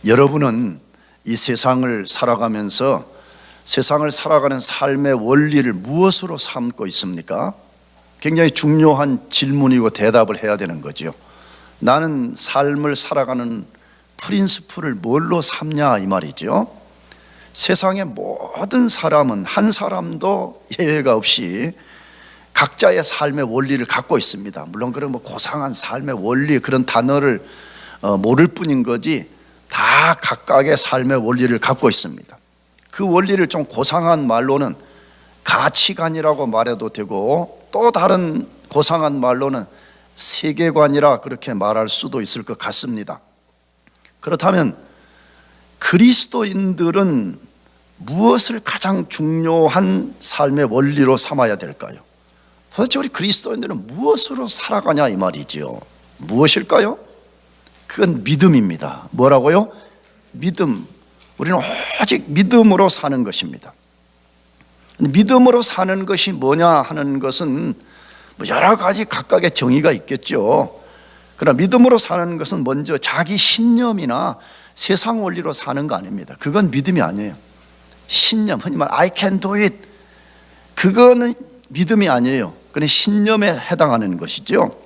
여러분은 이 세상을 살아가면서 세상을 살아가는 삶의 원리를 무엇으로 삼고 있습니까? 굉장히 중요한 질문이고 대답을 해야 되는 거죠. 나는 삶을 살아가는 프린시플을 뭘로 삼냐 이 말이죠. 세상의 모든 사람은 한 사람도 예외가 없이 각자의 삶의 원리를 갖고 있습니다. 물론 그런 고상한 삶의 원리 그런 단어를 모를 뿐인 거지 다 각각의 삶의 원리를 갖고 있습니다. 그 원리를 좀 고상한 말로는 가치관이라고 말해도 되고 또 다른 고상한 말로는 세계관이라 그렇게 말할 수도 있을 것 같습니다. 그렇다면 그리스도인들은 무엇을 가장 중요한 삶의 원리로 삼아야 될까요? 도대체 우리 그리스도인들은 무엇으로 살아가냐 이 말이지요. 무엇일까요? 그건 믿음입니다. 뭐라고요? 믿음. 우리는 오직 믿음으로 사는 것입니다. 믿음으로 사는 것이 뭐냐 하는 것은 여러 가지 각각의 정의가 있겠죠. 그러나 믿음으로 사는 것은 먼저 자기 신념이나 세상 원리로 사는 거 아닙니다. 그건 믿음이 아니에요. 신념, 흔히 말 I can do it, 그거는 믿음이 아니에요. 그건 신념에 해당하는 것이죠.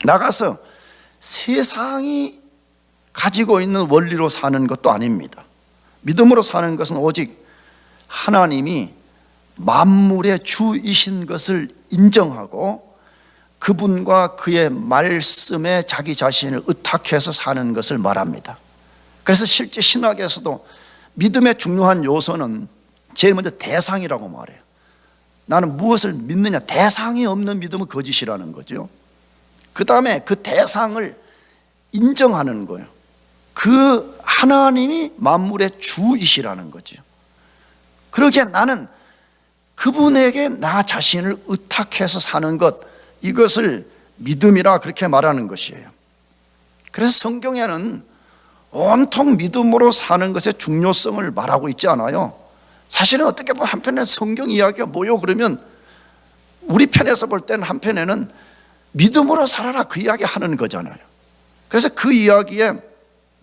나가서 세상이 가지고 있는 원리로 사는 것도 아닙니다. 믿음으로 사는 것은 오직 하나님이 만물의 주이신 것을 인정하고 그분과 그의 말씀에 자기 자신을 의탁해서 사는 것을 말합니다. 그래서 실제 신학에서도 믿음의 중요한 요소는 제일 먼저 대상이라고 말해요. 나는 무엇을 믿느냐, 대상이 없는 믿음은 거짓이라는 거죠. 그 다음에 그 대상을 인정하는 거예요. 그 하나님이 만물의 주이시라는 거죠. 그러기에 나는 그분에게 나 자신을 의탁해서 사는 것, 이것을 믿음이라 그렇게 말하는 것이에요. 그래서 성경에는 온통 믿음으로 사는 것의 중요성을 말하고 있지 않아요. 사실은 어떻게 보면 한편에 성경 이야기가 뭐요? 그러면 우리 편에서 볼 때는 한편에는 믿음으로 살아라 그 이야기 하는 거잖아요. 그래서 그 이야기에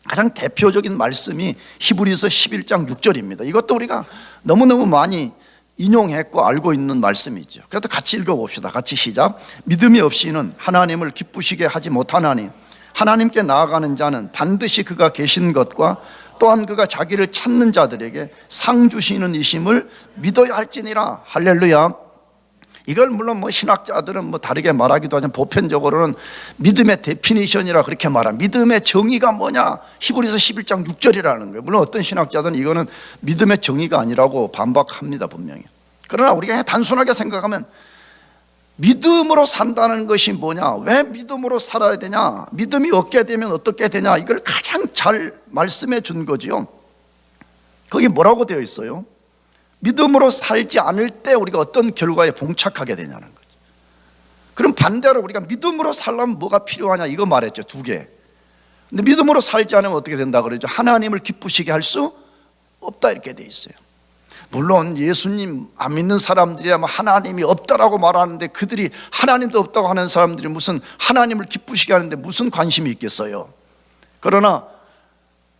가장 대표적인 말씀이 히브리서 11장 6절입니다. 이것도 우리가 너무너무 많이 인용했고 알고 있는 말씀이죠. 그래도 같이 읽어봅시다. 같이 시작. 믿음이 없이는 하나님을 기쁘시게 하지 못하나니 하나님께 나아가는 자는 반드시 그가 계신 것과 또한 그가 자기를 찾는 자들에게 상 주시는 이심을 믿어야 할지니라. 할렐루야. 이걸 물론 신학자들은 다르게 말하기도 하지만 보편적으로는 믿음의 데피니션이라 그렇게 말합니다. 믿음의 정의가 뭐냐? 히브리서 11장 6절이라는 거예요. 물론 어떤 신학자들은 이거는 믿음의 정의가 아니라고 반박합니다, 분명히. 그러나 우리가 그냥 단순하게 생각하면 믿음으로 산다는 것이 뭐냐? 왜 믿음으로 살아야 되냐? 믿음이 없게 되면 어떻게 되냐? 이걸 가장 잘 말씀해 준 거지요. 거기 뭐라고 되어 있어요? 믿음으로 살지 않을 때 우리가 어떤 결과에 봉착하게 되냐는 거죠. 그럼 반대로 우리가 믿음으로 살려면 뭐가 필요하냐? 이거 말했죠, 두 개. 근데 믿음으로 살지 않으면 어떻게 된다 그러죠? 하나님을 기쁘시게 할 수 없다 이렇게 돼 있어요. 물론 예수님 안 믿는 사람들이야 하나님이 없다라고 말하는데 그들이 하나님도 없다고 하는 사람들이 무슨 하나님을 기쁘시게 하는데 무슨 관심이 있겠어요? 그러나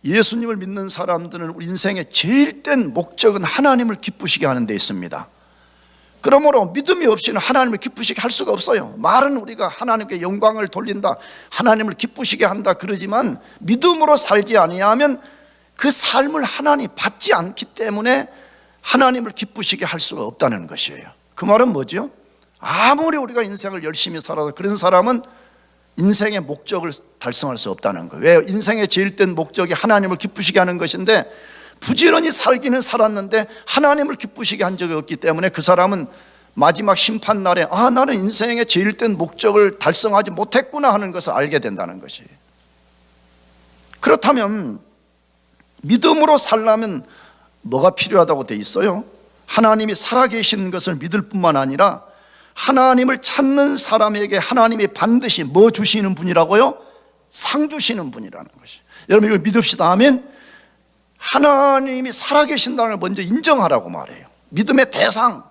예수님을 믿는 사람들은 우리 인생의 제일 된 목적은 하나님을 기쁘시게 하는 데 있습니다. 그러므로 믿음이 없이는 하나님을 기쁘시게 할 수가 없어요. 말은 우리가 하나님께 영광을 돌린다, 하나님을 기쁘시게 한다 그러지만 믿음으로 살지 아니하면 그 삶을 하나님 받지 않기 때문에 하나님을 기쁘시게 할 수가 없다는 것이에요. 그 말은 뭐죠? 아무리 우리가 인생을 열심히 살아도 그런 사람은 인생의 목적을 달성할 수 없다는 거예요. 왜? 인생의 제일 된 목적이 하나님을 기쁘시게 하는 것인데 부지런히 살기는 살았는데 하나님을 기쁘시게 한 적이 없기 때문에 그 사람은 마지막 심판날에 나는 인생의 제일 된 목적을 달성하지 못했구나 하는 것을 알게 된다는 것이에요. 그렇다면 믿음으로 살려면 뭐가 필요하다고 돼 있어요? 하나님이 살아계신 것을 믿을 뿐만 아니라 하나님을 찾는 사람에게 하나님이 반드시 뭐 주시는 분이라고요? 상 주시는 분이라는 것이. 여러분 이걸 믿읍시다 하면 하나님이 살아계신다는 걸 먼저 인정하라고 말해요. 믿음의 대상,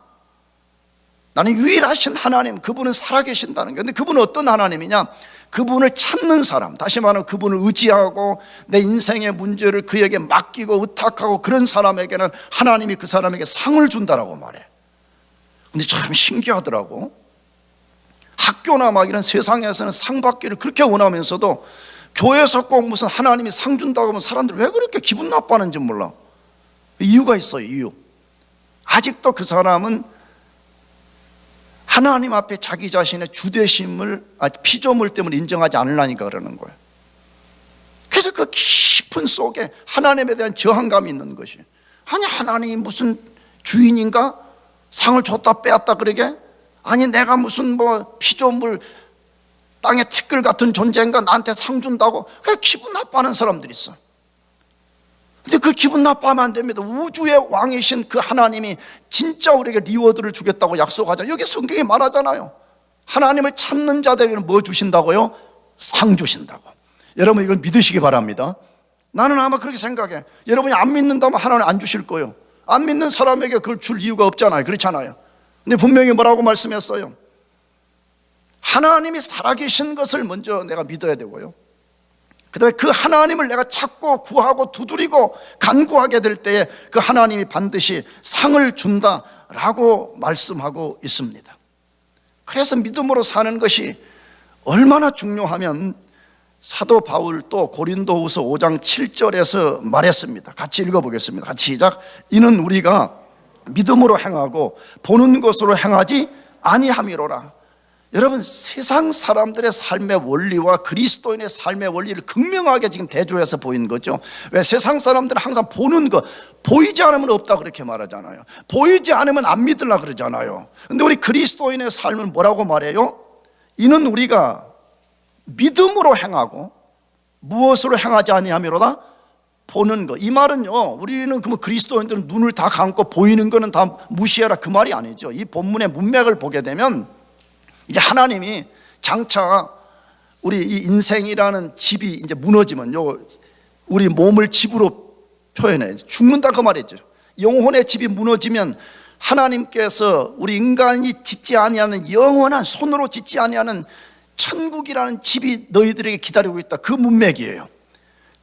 나는 유일하신 하나님, 그분은 살아계신다는 거예요. 근데 그분은 어떤 하나님이냐? 그분을 찾는 사람, 다시 말하면 그분을 의지하고 내 인생의 문제를 그에게 맡기고 의탁하고 그런 사람에게는 하나님이 그 사람에게 상을 준다라고 말해. 근데 참 신기하더라고. 학교나 막 이런 세상에서는 상 받기를 그렇게 원하면서도 교회에서 꼭 무슨 하나님이 상 준다고 하면 사람들이 왜 그렇게 기분 나빠하는지 몰라. 이유가 있어요. 이유. 아직도 그 사람은 하나님 앞에 자기 자신의 주되심을 피조물 때문에 인정하지 않으려니까 그러는 거예요. 그래서 그 깊은 속에 하나님에 대한 저항감이 있는 것이, 아니 하나님이 무슨 주인인가? 상을 줬다 빼앗다 그러게? 아니 내가 무슨 뭐 피조물 땅의 티끌 같은 존재인가 나한테 상 준다고? 그래 기분 나빠하는 사람들이 있어. 근데 그 기분 나빠하면 안 됩니다. 우주의 왕이신 그 하나님이 진짜 우리에게 리워드를 주겠다고 약속하잖아요. 여기 성경에 말하잖아요. 하나님을 찾는 자들에게는 뭐 주신다고요? 상 주신다고. 여러분 이걸 믿으시기 바랍니다. 나는 아마 그렇게 생각해. 여러분이 안 믿는다면 하나님 안 주실 거예요. 안 믿는 사람에게 그걸 줄 이유가 없잖아요. 그렇잖아요. 근데 분명히 뭐라고 말씀했어요? 하나님이 살아계신 것을 먼저 내가 믿어야 되고요, 그 다음에 그 하나님을 내가 찾고 구하고 두드리고 간구하게 될 때에 그 하나님이 반드시 상을 준다라고 말씀하고 있습니다. 그래서 믿음으로 사는 것이 얼마나 중요하면 사도 바울 또 고린도후서 5장 7절에서 말했습니다. 같이 읽어보겠습니다. 같이 시작. 이는 우리가 믿음으로 행하고 보는 것으로 행하지 아니함이로라. 여러분 세상 사람들의 삶의 원리와 그리스도인의 삶의 원리를 극명하게 지금 대조해서 보이는 거죠. 왜? 세상 사람들은 항상 보는 것, 보이지 않으면 없다 그렇게 말하잖아요. 보이지 않으면 안 믿으려 그러잖아요. 근데 우리 그리스도인의 삶은 뭐라고 말해요? 이는 우리가 믿음으로 행하고 무엇으로 행하지 아니함이로다? 보는 것. 이 말은요, 우리는 그러면 그리스도인들은 눈을 다 감고 보이는 거는 다 무시해라 그 말이 아니죠. 이 본문의 문맥을 보게 되면 이제 하나님이 장차 우리 이 인생이라는 집이 이제 무너지면 우리 몸을 집으로 표현해 죽는다 그 말이죠. 영혼의 집이 무너지면 하나님께서 우리 인간이 짓지 아니하는 영원한 손으로 짓지 아니하는 천국이라는 집이 너희들에게 기다리고 있다. 그 문맥이에요.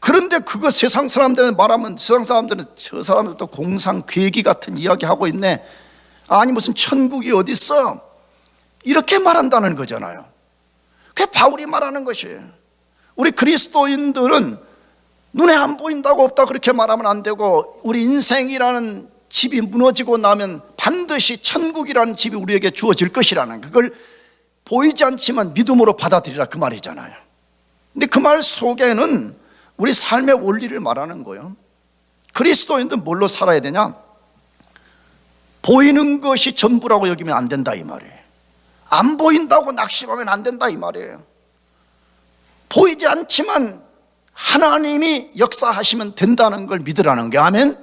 그런데 그거 세상 사람들은 말하면 세상 사람들은 저 사람들도 공상 괴기 같은 이야기 하고 있네. 아니 무슨 천국이 어디 있어? 이렇게 말한다는 거잖아요. 그게 바울이 말하는 것이에요. 우리 그리스도인들은 눈에 안 보인다고 없다 그렇게 말하면 안 되고, 우리 인생이라는 집이 무너지고 나면 반드시 천국이라는 집이 우리에게 주어질 것이라는, 그걸 보이지 않지만 믿음으로 받아들이라 그 말이잖아요. 근데 그 말 속에는 우리 삶의 원리를 말하는 거예요. 그리스도인들은 뭘로 살아야 되냐? 보이는 것이 전부라고 여기면 안 된다 이 말이에요. 안 보인다고 낙심하면 안 된다 이 말이에요. 보이지 않지만 하나님이 역사하시면 된다는 걸 믿으라는 게, 아멘?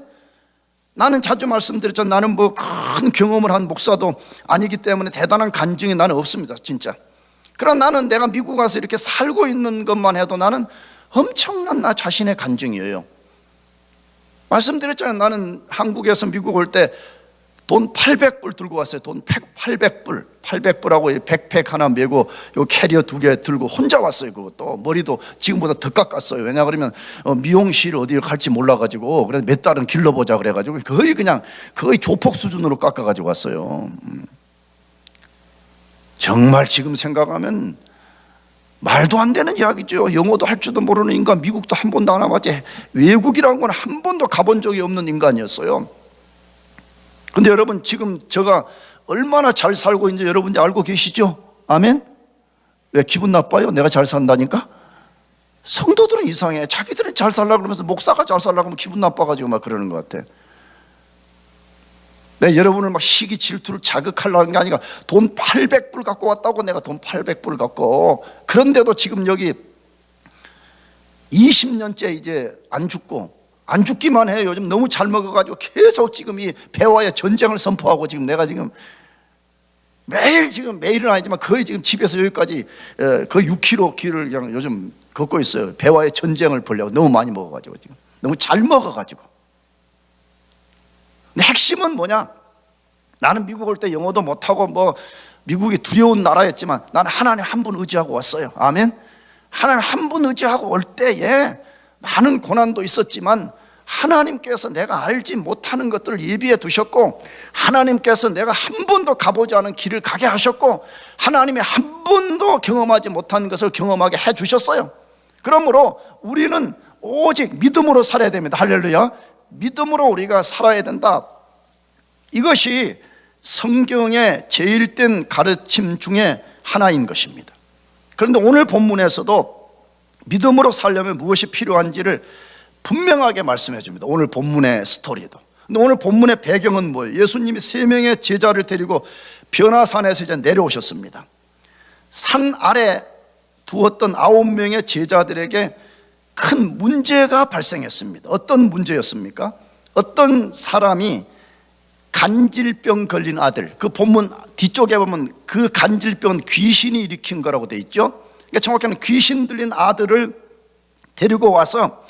나는 자주 말씀드렸죠. 나는 뭐 큰 경험을 한 목사도 아니기 때문에 대단한 간증이 나는 없습니다 진짜. 그러나 나는 내가 미국 가서 이렇게 살고 있는 것만 해도 나는 엄청난 나 자신의 간증이에요. 말씀드렸잖아요. 나는 한국에서 미국 올 때 돈 800불 들고 왔어요. 돈 800불 800불하고 백팩 하나 메고 요 캐리어 2개 들고 혼자 왔어요. 그것도 머리도 지금보다 더 깎았어요. 왜냐 그러면 미용실 어디를 갈지 몰라가지고, 그래서 몇 달은 길러보자 그래가지고 거의 조폭 수준으로 깎아가지고 왔어요. 정말 지금 생각하면 말도 안 되는 이야기죠. 영어도 할 줄도 모르는 인간, 미국도 한 번도 안 와봤지, 외국이라는 건 한 번도 가본 적이 없는 인간이었어요. 근데 여러분 지금 제가 얼마나 잘 살고 있는지 여러분이 알고 계시죠? 아멘? 왜 기분 나빠요? 내가 잘 산다니까? 성도들은 이상해. 자기들은 잘 살려고 그러면서 목사가 잘 살려고 하면 기분 나빠가지고 막 그러는 것 같아. 내가 여러분을 막 시기 질투를 자극하려는 게 아니라 돈 800불 갖고 왔다고 내가 돈 800불 갖고, 그런데도 지금 여기 20년째 이제 안 죽기만 해요. 요즘 너무 잘 먹어가지고 계속 지금 이 배와의 전쟁을 선포하고, 지금 내가 지금 매일은 아니지만 거의 지금 집에서 여기까지 거의 6km 길을 그냥 요즘 걷고 있어요. 배와의 전쟁을 벌려고. 너무 많이 먹어가지고 지금 너무 잘 먹어가지고. 근데 핵심은 뭐냐? 나는 미국 올 때 영어도 못하고 미국이 두려운 나라였지만 나는 하나님 한 분 의지하고 왔어요. 아멘. 하나님 한 분 의지하고 올 때에 많은 고난도 있었지만 하나님께서 내가 알지 못하는 것들을 예비해 두셨고, 하나님께서 내가 한 번도 가보지 않은 길을 가게 하셨고, 하나님이 한 번도 경험하지 못한 것을 경험하게 해 주셨어요. 그러므로 우리는 오직 믿음으로 살아야 됩니다. 할렐루야. 믿음으로 우리가 살아야 된다. 이것이 성경의 제일된 가르침 중에 하나인 것입니다. 그런데 오늘 본문에서도 믿음으로 살려면 무엇이 필요한지를 분명하게 말씀해 줍니다. 오늘 본문의 스토리도. 근데 오늘 본문의 배경은 뭐예요? 예수님이 3명의 제자를 데리고 변화산에서 이제 내려오셨습니다. 산 아래 두었던 9명의 제자들에게 큰 문제가 발생했습니다. 어떤 문제였습니까? 어떤 사람이 간질병 걸린 아들, 그 본문 뒤쪽에 보면 그 간질병은 귀신이 일으킨 거라고 되어 있죠. 그러니까 정확히는 귀신 들린 아들을 데리고 와서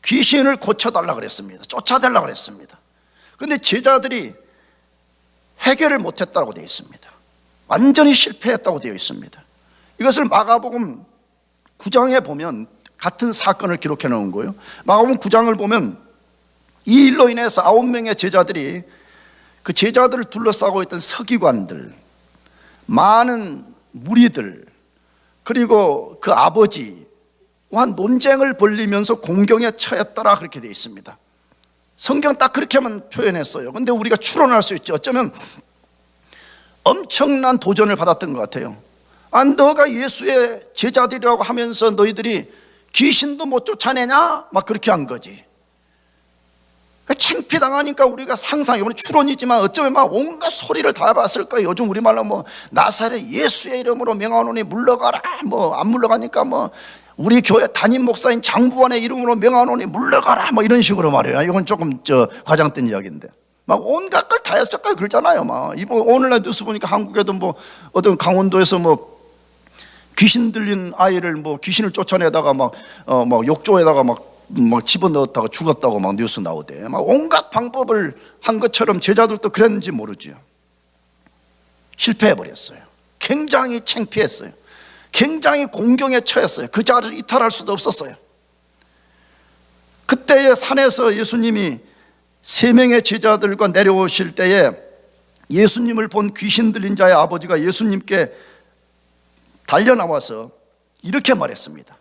귀신을 고쳐달라고 그랬습니다. 쫓아달라고 그랬습니다. 그런데 제자들이 해결을 못했다고 되어 있습니다. 완전히 실패했다고 되어 있습니다. 이것을 마가복음 9장에 보면 같은 사건을 기록해 놓은 거예요. 마가복음 9장을 보면 이 일로 인해서 9명의 제자들이 그 제자들을 둘러싸고 있던 서기관들, 많은 무리들, 그리고 그 아버지와 논쟁을 벌리면서 공경에 처했더라, 그렇게 되어 있습니다. 성경 딱 그렇게만 표현했어요. 근데 우리가 추론할 수 있죠. 어쩌면 엄청난 도전을 받았던 것 같아요. 너가 예수의 제자들이라고 하면서 너희들이 귀신도 못 쫓아내냐? 막 그렇게 한 거지. 창피당하니까 우리가 상상, 이건 추론이지만 어쩌면 막 온갖 소리를 다 해봤을 거예요. 요즘 우리말로 나사렛 예수의 이름으로 명하노니 물러가라, 안 물러가니까 우리 교회 담임 목사인 장부원의 이름으로 명하노니 물러가라, 이런 식으로 말해요. 이건 조금 과장된 이야기인데 막 온갖 걸 다 했을 거예요. 그러잖아요. 오늘날 뉴스 보니까 한국에도 어떤 강원도에서 귀신 들린 아이를 귀신을 쫓아내다가 욕조에다가 집어넣었다가 죽었다고 뉴스 나오대. 온갖 방법을 한 것처럼 제자들도 그랬는지 모르죠. 실패해버렸어요. 굉장히 창피했어요. 굉장히 공경에 처했어요. 그 자리를 이탈할 수도 없었어요. 그때의 산에서 예수님이 3명의 제자들과 내려오실 때에 예수님을 본 귀신 들린 자의 아버지가 예수님께 달려나와서 이렇게 말했습니다.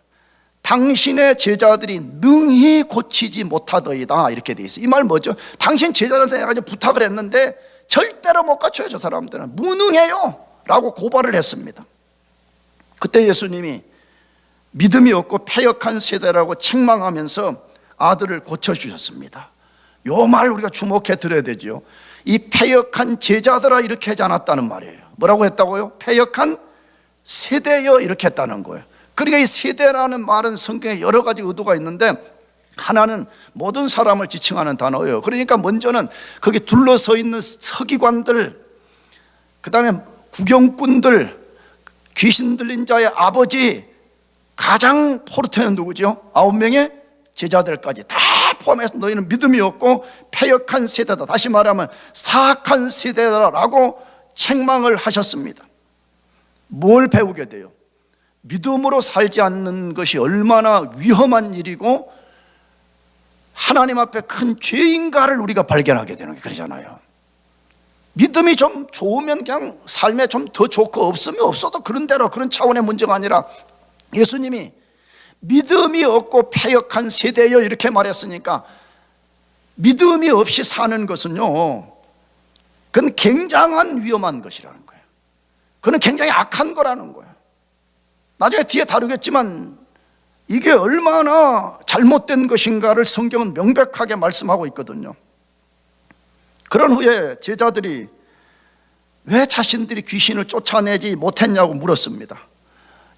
당신의 제자들이 능히 고치지 못하더이다, 이렇게 돼 있어요. 이 말 뭐죠? 당신 제자들한테 내가 부탁을 했는데 절대로 못 갖춰요. 저 사람들은 무능해요 라고 고발을 했습니다. 그때 예수님이 믿음이 없고 패역한 세대라고 책망하면서 아들을 고쳐주셨습니다. 요 말 우리가 주목해 들어야 되죠. 이 패역한 제자들아, 이렇게 하지 않았다는 말이에요. 뭐라고 했다고요? 패역한 세대여, 이렇게 했다는 거예요. 그러니까 이 세대라는 말은 성경에 여러 가지 의도가 있는데 하나는 모든 사람을 지칭하는 단어예요. 그러니까 먼저는 거기 둘러서 있는 서기관들, 그 다음에 구경꾼들, 귀신 들린 자의 아버지, 가장 포르테는 누구죠? 9명의 제자들까지 다 포함해서 너희는 믿음이 없고 패역한 세대다, 다시 말하면 사악한 세대다라고 책망을 하셨습니다. 뭘 배우게 돼요? 믿음으로 살지 않는 것이 얼마나 위험한 일이고 하나님 앞에 큰 죄인가를 우리가 발견하게 되는 게 그러잖아요. 믿음이 좀 좋으면 그냥 삶에 좀 더 좋고 없으면 없어도 그런 대로, 그런 차원의 문제가 아니라 예수님이 믿음이 없고 패역한 세대여, 이렇게 말했으니까 믿음이 없이 사는 것은요, 그건 굉장한 위험한 것이라는 거예요. 그건 굉장히 악한 거라는 거예요. 나중에 뒤에 다루겠지만 이게 얼마나 잘못된 것인가를 성경은 명백하게 말씀하고 있거든요. 그런 후에 제자들이 왜 자신들이 귀신을 쫓아내지 못했냐고 물었습니다.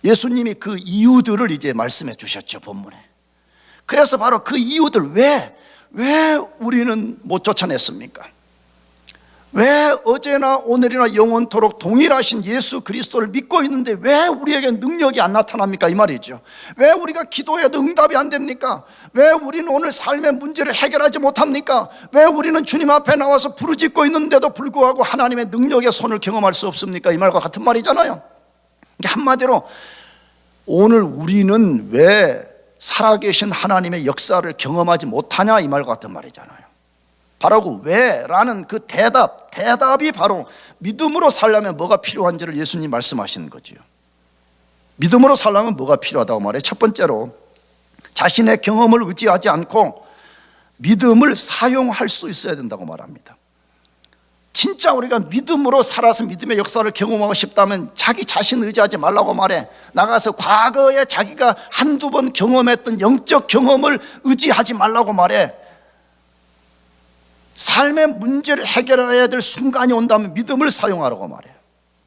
예수님이 그 이유들을 이제 말씀해 주셨죠, 본문에. 그래서 바로 그 이유들, 왜 우리는 못 쫓아냈습니까? 왜 어제나 오늘이나 영원토록 동일하신 예수 그리스도를 믿고 있는데 왜 우리에게 능력이 안 나타납니까? 이 말이죠. 왜 우리가 기도해도 응답이 안 됩니까? 왜 우리는 오늘 삶의 문제를 해결하지 못합니까? 왜 우리는 주님 앞에 나와서 부르짖고 있는데도 불구하고 하나님의 능력의 손을 경험할 수 없습니까? 이 말과 같은 말이잖아요. 한마디로 오늘 우리는 왜 살아계신 하나님의 역사를 경험하지 못하냐, 이 말과 같은 말이잖아요. 바로 그 왜라는 그 대답이 바로 믿음으로 살려면 뭐가 필요한지를 예수님 말씀하시는 거죠. 믿음으로 살려면 뭐가 필요하다고 말해요? 첫 번째로 자신의 경험을 의지하지 않고 믿음을 사용할 수 있어야 된다고 말합니다. 진짜 우리가 믿음으로 살아서 믿음의 역사를 경험하고 싶다면 자기 자신 의지하지 말라고 말해. 나가서 과거에 자기가 한두 번 경험했던 영적 경험을 의지하지 말라고 말해. 삶의 문제를 해결해야 될 순간이 온다면 믿음을 사용하라고 말해요.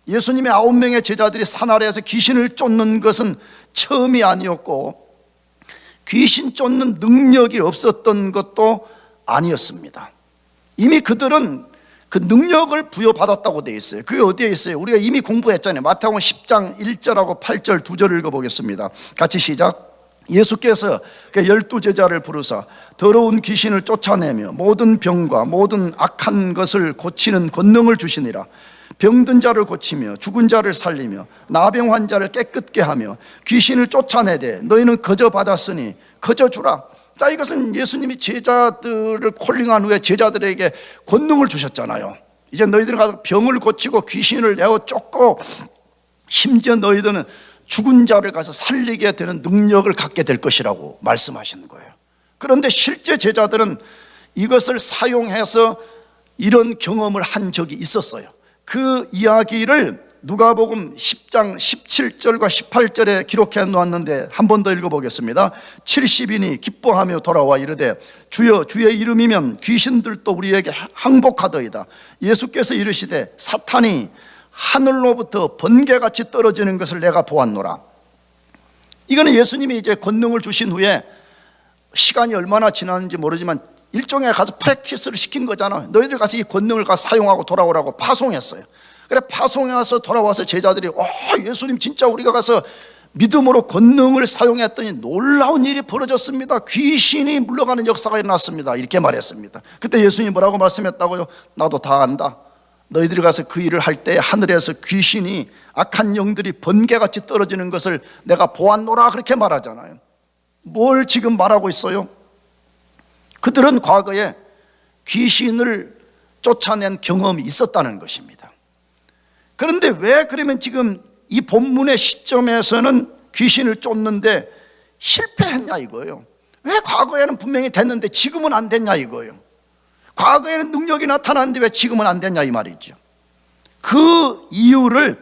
예수님의 9명의 제자들이 산 아래에서 귀신을 쫓는 것은 처음이 아니었고 귀신 쫓는 능력이 없었던 것도 아니었습니다. 이미 그들은 그 능력을 부여받았다고 되어 있어요. 그게 어디에 있어요? 우리가 이미 공부했잖아요. 마태복음 10장 1절하고 8절 두 절을 읽어보겠습니다. 같이 시작. 예수께서 12제자를 부르사 더러운 귀신을 쫓아내며 모든 병과 모든 악한 것을 고치는 권능을 주시니라. 병든 자를 고치며 죽은 자를 살리며 나병 환자를 깨끗게 하며 귀신을 쫓아내되 너희는 거저 받았으니 거저 주라. 자, 이것은 예수님이 제자들을 콜링한 후에 제자들에게 권능을 주셨잖아요. 이제 너희들은 가서 병을 고치고 귀신을 내어 쫓고 심지어 너희들은 죽은 자를 가서 살리게 되는 능력을 갖게 될 것이라고 말씀하시는 거예요. 그런데 실제 제자들은 이것을 사용해서 이런 경험을 한 적이 있었어요. 그 이야기를 누가복음 10장 17절과 18절에 기록해 놓았는데 한 번 더 읽어보겠습니다. 70인이 기뻐하며 돌아와 이르되 주여 주의 이름이면 귀신들도 우리에게 항복하더이다. 예수께서 이르시되 사탄이 하늘로부터 번개같이 떨어지는 것을 내가 보았노라. 이거는 예수님이 이제 권능을 주신 후에 시간이 얼마나 지났는지 모르지만 일종의 가서 프랙티스를 시킨 거잖아. 너희들 가서 이 권능을 가서 사용하고 돌아오라고 파송했어요. 그래 파송해서 돌아와서 제자들이 예수님 진짜 우리가 가서 믿음으로 권능을 사용했더니 놀라운 일이 벌어졌습니다. 귀신이 물러가는 역사가 일어났습니다. 이렇게 말했습니다. 그때 예수님이 뭐라고 말씀했다고요? 나도 다 안다. 너희들이 가서 그 일을 할 때 하늘에서 귀신이 악한 영들이 번개같이 떨어지는 것을 내가 보았노라 그렇게 말하잖아요. 뭘 지금 말하고 있어요? 그들은 과거에 귀신을 쫓아낸 경험이 있었다는 것입니다. 그런데 왜 그러면 지금 이 본문의 시점에서는 귀신을 쫓는데 실패했냐 이거예요. 왜 과거에는 분명히 됐는데 지금은 안 됐냐 이거예요. 과거에는 능력이 나타났는데 왜 지금은 안 됐냐 이 말이죠. 그 이유를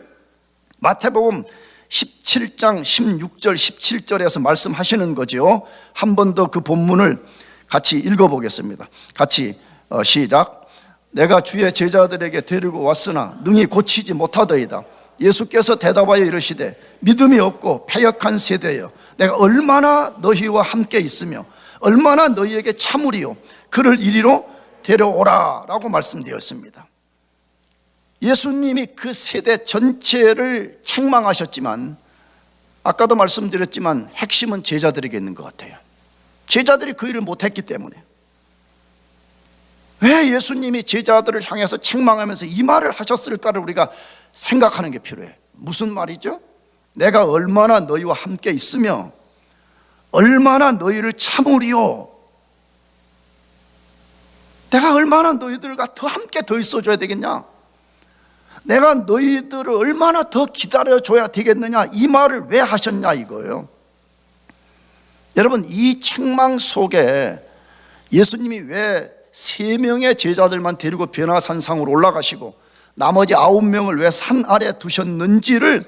마태복음 17장 16절 17절에서 말씀하시는 거죠. 한 번 더 그 본문을 같이 읽어보겠습니다. 같이 시작. 내가 주의 제자들에게 데리고 왔으나 능히 고치지 못하더이다. 예수께서 대답하여 이르시되 믿음이 없고 패역한 세대여 내가 얼마나 너희와 함께 있으며 얼마나 너희에게 참으리요 그를 이리로 데려오라 라고 말씀되었습니다. 예수님이 그 세대 전체를 책망하셨지만 아까도 말씀드렸지만 핵심은 제자들에게 있는 것 같아요. 제자들이 그 일을 못했기 때문에. 왜 예수님이 제자들을 향해서 책망하면서 이 말을 하셨을까를 우리가 생각하는 게 필요해요. 무슨 말이죠? 내가 얼마나 너희와 함께 있으며 얼마나 너희를 참으리요. 내가 얼마나 너희들과 더 함께 더 있어줘야 되겠냐? 내가 너희들을 얼마나 더 기다려줘야 되겠느냐? 이 말을 왜 하셨냐 이거예요. 여러분, 이 책망 속에 예수님이 왜 3명의 제자들만 데리고 변화산상으로 올라가시고 나머지 9명을 왜 산 아래 두셨는지를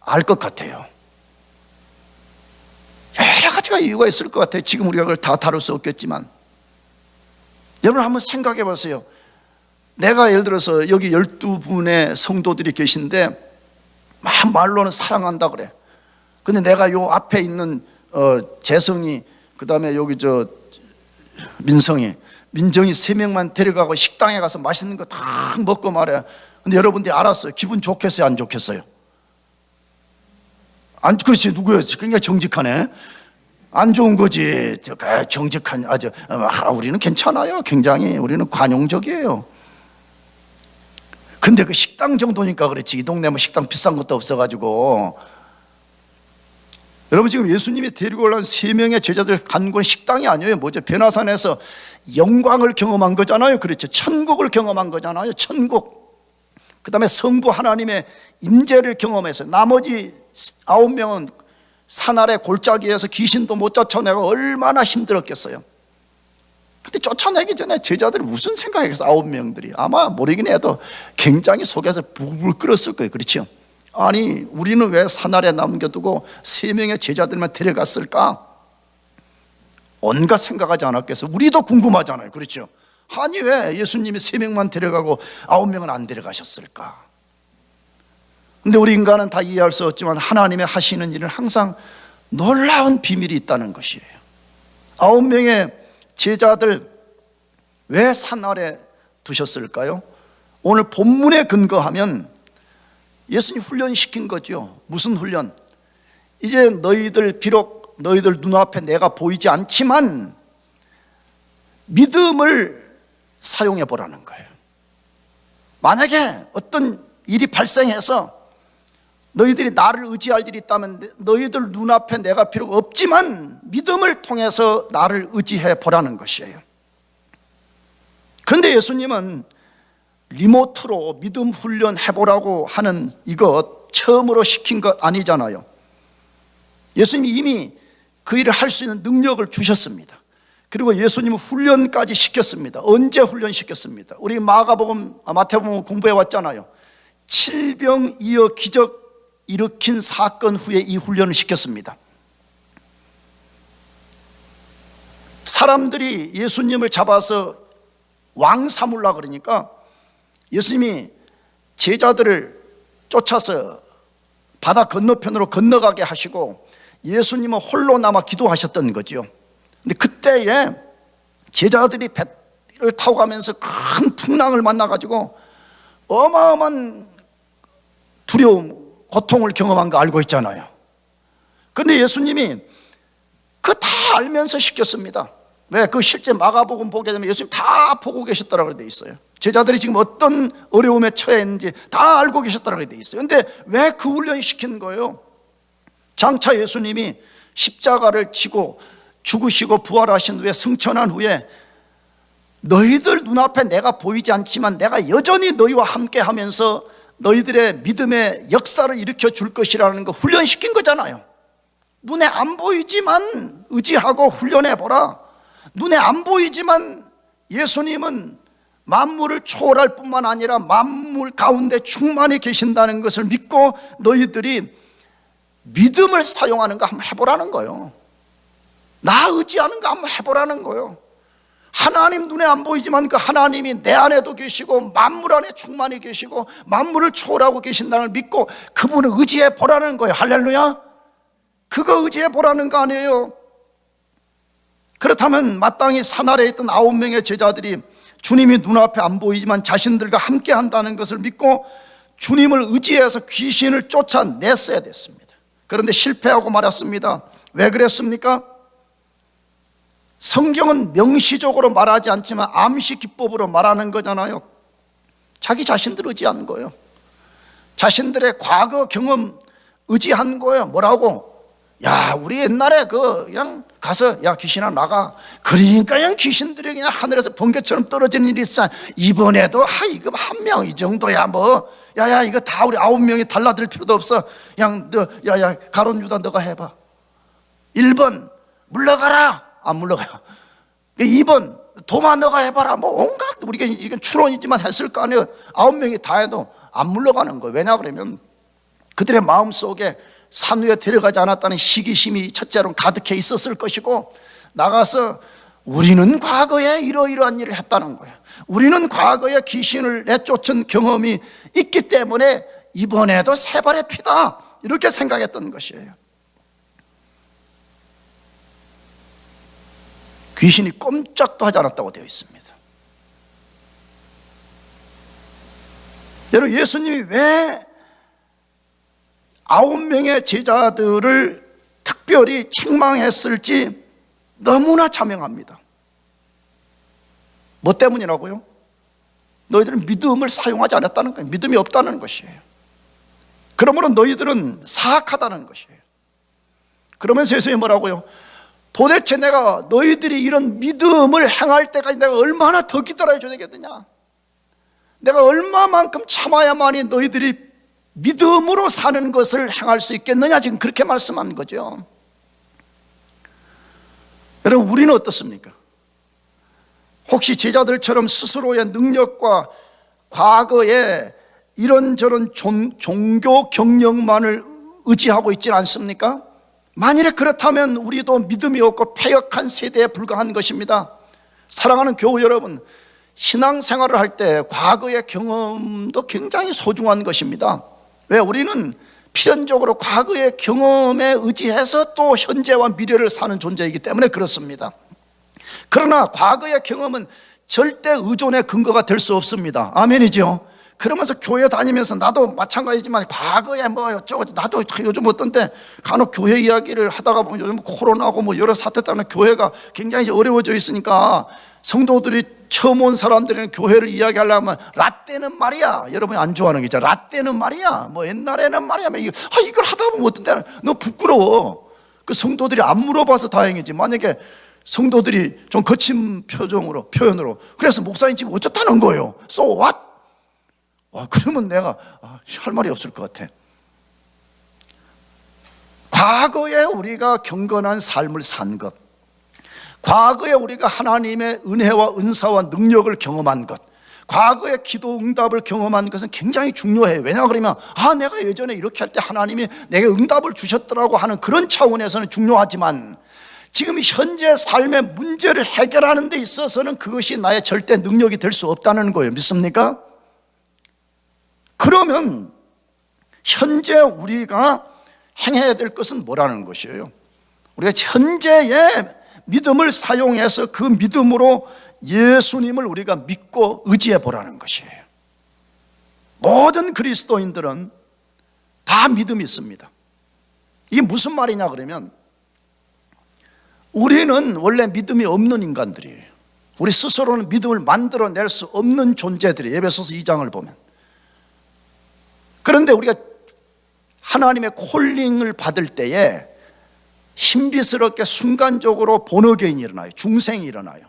알 것 같아요. 여러 가지가 이유가 있을 것 같아요. 지금 우리가 그걸 다 다룰 수 없겠지만 여러분 한번 생각해 보세요. 내가 예를 들어서 여기 12분의 성도들이 계신데 막 말로는 사랑한다 그래. 근데 내가 요 앞에 있는 재성이, 그 다음에 여기 민성이 민정이 3명만 데려가고 식당에 가서 맛있는 거 다 먹고 말이야. 근데 여러분들이 알았어요. 기분 좋겠어요, 안 좋겠어요? 안, 그렇지, 누구야? 굉장히 정직하네. 안 좋은 거지. 정직한, 우리는 괜찮아요. 굉장히. 우리는 관용적이에요. 근데 그 식당 정도니까 그렇지. 이 동네 뭐 식당 비싼 것도 없어가지고. 여러분, 지금 예수님이 데리고 올라온 3명의 제자들 간 건 식당이 아니에요. 뭐죠? 변화산에서 영광을 경험한 거잖아요. 그렇죠. 천국을 경험한 거잖아요. 천국. 그 다음에 성부 하나님의 임재를 경험해서 나머지 9명은 산 아래 골짜기에서 귀신도 못 쫓아내고 얼마나 힘들었겠어요. 근데 쫓아내기 전에 제자들이 무슨 생각했어? 9명들이 아마 모르긴 해도 굉장히 속에서 부글부글 끓었을 거예요. 그렇죠? 아니, 우리는 왜 산 아래 남겨두고 3명의 제자들만 데려갔을까? 온갖 생각하지 않았겠어? 우리도 궁금하잖아요. 그렇죠? 아니, 왜 예수님이 3명만 데려가고 9명은 안 데려가셨을까? 근데 우리 인간은 다 이해할 수 없지만 하나님의 하시는 일은 항상 놀라운 비밀이 있다는 것이에요. 9명의 제자들 왜 산 아래 두셨을까요? 오늘 본문에 근거하면 예수님 훈련시킨 거죠. 무슨 훈련? 이제 너희들 비록 너희들 눈앞에 내가 보이지 않지만 믿음을 사용해 보라는 거예요. 만약에 어떤 일이 발생해서 너희들이 나를 의지할 일이 있다면 너희들 눈앞에 내가 비록 없지만 믿음을 통해서 나를 의지해 보라는 것이에요. 그런데 예수님은 리모트로 믿음 훈련 해보라고 하는 이것 처음으로 시킨 것 아니잖아요. 예수님이 이미 그 일을 할 수 있는 능력을 주셨습니다. 그리고 예수님은 훈련까지 시켰습니다. 언제 훈련시켰습니다? 우리 마태복음 공부해 왔잖아요. 7병이어 기적 일으킨 사건 후에 이 훈련을 시켰습니다. 사람들이 예수님을 잡아서 왕 삼으려고 그러니까 예수님이 제자들을 쫓아서 바다 건너편으로 건너가게 하시고 예수님은 홀로 남아 기도하셨던 거죠. 근데 그때에 제자들이 배를 타고 가면서 큰 풍랑을 만나가지고 어마어마한 두려움, 고통을 경험한 거 알고 있잖아요. 그런데 예수님이 그거 다 알면서 시켰습니다. 왜? 그 실제 마가복음 보게 되면 예수님 다 보고 계셨다라고 되어 있어요. 제자들이 지금 어떤 어려움에 처해 있는지 다 알고 계셨다라고 되어 있어요. 그런데 왜 그 훈련을 시킨 거예요? 장차 예수님이 십자가를 지고 죽으시고 부활하신 후에 승천한 후에 너희들 눈앞에 내가 보이지 않지만 내가 여전히 너희와 함께 하면서 너희들의 믿음의 역사를 일으켜 줄 것이라는 거 훈련시킨 거잖아요. 눈에 안 보이지만 의지하고 훈련해보라. 눈에 안 보이지만 예수님은 만물을 초월할 뿐만 아니라 만물 가운데 충만히 계신다는 것을 믿고 너희들이 믿음을 사용하는 거 한번 해보라는 거예요. 나 의지하는 거 한번 해보라는 거예요. 하나님 눈에 안 보이지만 그 하나님이 내 안에도 계시고 만물 안에 충만히 계시고 만물을 초월하고 계신다는 걸 믿고 그분을 의지해 보라는 거예요. 할렐루야. 그거 의지해 보라는 거 아니에요. 그렇다면 마땅히 산 아래에 있던 9명의 제자들이 주님이 눈앞에 안 보이지만 자신들과 함께 한다는 것을 믿고 주님을 의지해서 귀신을 쫓아냈어야 됐습니다. 그런데 실패하고 말았습니다. 왜 그랬습니까? 성경은 명시적으로 말하지 않지만 암시 기법으로 말하는 거잖아요. 자기 자신들 의지한 거예요. 자신들의 과거 경험 의지한 거예요. 뭐라고? 야, 우리 옛날에 그냥 가서 야 귀신아 나가. 그러니까 그냥 귀신들이 그냥 하늘에서 번개처럼 떨어지는 일이 있어. 이번에도 이거 한 명 이 정도야 뭐. 야야 이거 다 우리 9명이 달라들 필요도 없어. 그냥 너 야야 가론 유다 너가 해봐. 1번 물러가라. 안 물러가요. 2번 도마 너가 해봐라. 뭐 온갖 우리가 이건 추론이지만 했을 거 아니에요. 9명이 다 해도 안 물러가는 거예요. 왜냐 그러면 그들의 마음속에 산 위에 데려가지 않았다는 시기심이 첫째로 가득해 있었을 것이고 나가서 우리는 과거에 이러이러한 일을 했다는 거예요. 우리는 과거에 귀신을 내쫓은 경험이 있기 때문에 이번에도 세 발의 피다 이렇게 생각했던 것이에요. 귀신이 꼼짝도 하지 않았다고 되어 있습니다. 여러분, 예수님이 왜 9명의 제자들을 특별히 책망했을지 너무나 자명합니다. 뭐 때문이라고요? 너희들은 믿음을 사용하지 않았다는 거예요. 믿음이 없다는 것이에요. 그러므로 너희들은 사악하다는 것이에요. 그러면서 예수님이 뭐라고요? 도대체 내가 너희들이 이런 믿음을 행할 때까지 내가 얼마나 더 기다려줘야 되겠느냐? 내가 얼마만큼 참아야만이 너희들이 믿음으로 사는 것을 행할 수 있겠느냐? 지금 그렇게 말씀한 거죠. 여러분, 우리는 어떻습니까? 혹시 제자들처럼 스스로의 능력과 과거에 이런저런 종교 경력만을 의지하고 있지는 않습니까? 만일에 그렇다면 우리도 믿음이 없고 패역한 세대에 불과한 것입니다. 사랑하는 교우 여러분, 신앙생활을 할 때 과거의 경험도 굉장히 소중한 것입니다. 왜? 우리는 필연적으로 과거의 경험에 의지해서 또 현재와 미래를 사는 존재이기 때문에 그렇습니다. 그러나 과거의 경험은 절대 의존의 근거가 될 수 없습니다. 아멘이죠? 그러면서 교회 다니면서 나도 마찬가지지만 과거에 뭐 어쩌고 나도 요즘 어떤데 간혹 교회 이야기를 하다가 보면 요즘 코로나고 뭐 여러 사태 때문에 교회가 굉장히 어려워져 있으니까 성도들이 처음 온 사람들은 교회를 이야기하려면 라떼는 말이야, 여러분이 안 좋아하는 게 있잖아. 라떼는 말이야, 뭐 옛날에는 말이야, 이걸 하다 보면 어떤데 너 부끄러워. 그 성도들이 안 물어봐서 다행이지. 만약에 성도들이 좀 거친 표현으로 그래서 목사님 지금 어쩌다는 거예요. So what? 그러면 내가 할 말이 없을 것 같아. 과거에 우리가 경건한 삶을 산 것, 과거에 우리가 하나님의 은혜와 은사와 능력을 경험한 것, 과거에 기도 응답을 경험한 것은 굉장히 중요해요. 왜냐 그러면 내가 예전에 이렇게 할 때 하나님이 내게 응답을 주셨더라고 하는 그런 차원에서는 중요하지만 지금 현재 삶의 문제를 해결하는 데 있어서는 그것이 나의 절대 능력이 될 수 없다는 거예요. 믿습니까? 그러면 현재 우리가 행해야 될 것은 뭐라는 것이에요? 우리가 현재의 믿음을 사용해서 그 믿음으로 예수님을 우리가 믿고 의지해 보라는 것이에요. 모든 그리스도인들은 다 믿음이 있습니다. 이게 무슨 말이냐 그러면 우리는 원래 믿음이 없는 인간들이에요. 우리 스스로는 믿음을 만들어낼 수 없는 존재들이에요. 에베소서 2장을 보면. 그런데 우리가 하나님의 콜링을 받을 때에 신비스럽게 순간적으로 본어게인이 일어나요. 중생이 일어나요.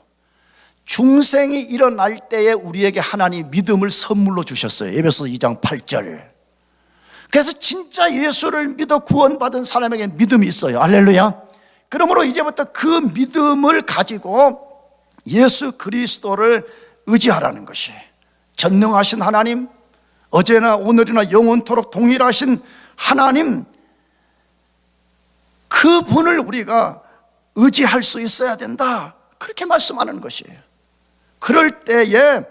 중생이 일어날 때에 우리에게 하나님이 믿음을 선물로 주셨어요. 에베소서 2장 8절. 그래서 진짜 예수를 믿어 구원받은 사람에게 믿음이 있어요. 할렐루야. 그러므로 이제부터 그 믿음을 가지고 예수 그리스도를 의지하라는 것이에요. 전능하신 하나님, 어제나 오늘이나 영원토록 동일하신 하나님, 그분을 우리가 의지할 수 있어야 된다, 그렇게 말씀하는 것이에요. 그럴 때에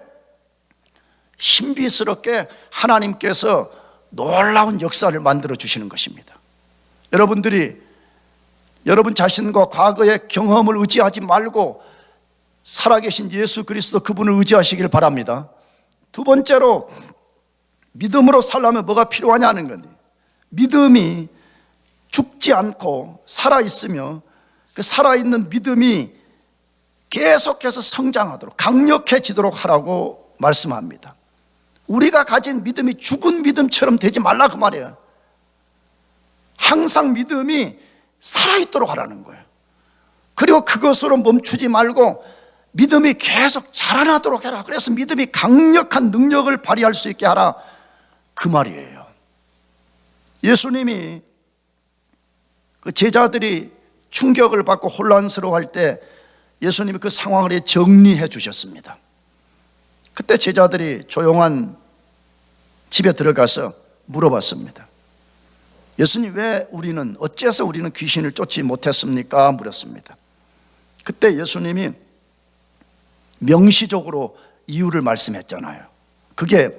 신비스럽게 하나님께서 놀라운 역사를 만들어 주시는 것입니다. 여러분들이 여러분 자신과 과거의 경험을 의지하지 말고 살아계신 예수 그리스도 그분을 의지하시길 바랍니다. 두 번째로 믿음으로 살려면 뭐가 필요하냐는 건데, 믿음이 죽지 않고 살아있으며 그 살아있는 믿음이 계속해서 성장하도록 강력해지도록 하라고 말씀합니다. 우리가 가진 믿음이 죽은 믿음처럼 되지 말라 그 말이에요. 항상 믿음이 살아있도록 하라는 거예요. 그리고 그것으로 멈추지 말고 믿음이 계속 자라나도록 해라. 그래서 믿음이 강력한 능력을 발휘할 수 있게 하라, 그 말이에요. 예수님이 그 제자들이 충격을 받고 혼란스러워할 때 예수님이 그 상황을 정리해 주셨습니다. 그때 제자들이 조용한 집에 들어가서 물어봤습니다. 예수님, 왜 어째서 우리는 귀신을 쫓지 못했습니까? 물었습니다. 그때 예수님이 명시적으로 이유를 말씀했잖아요. 그게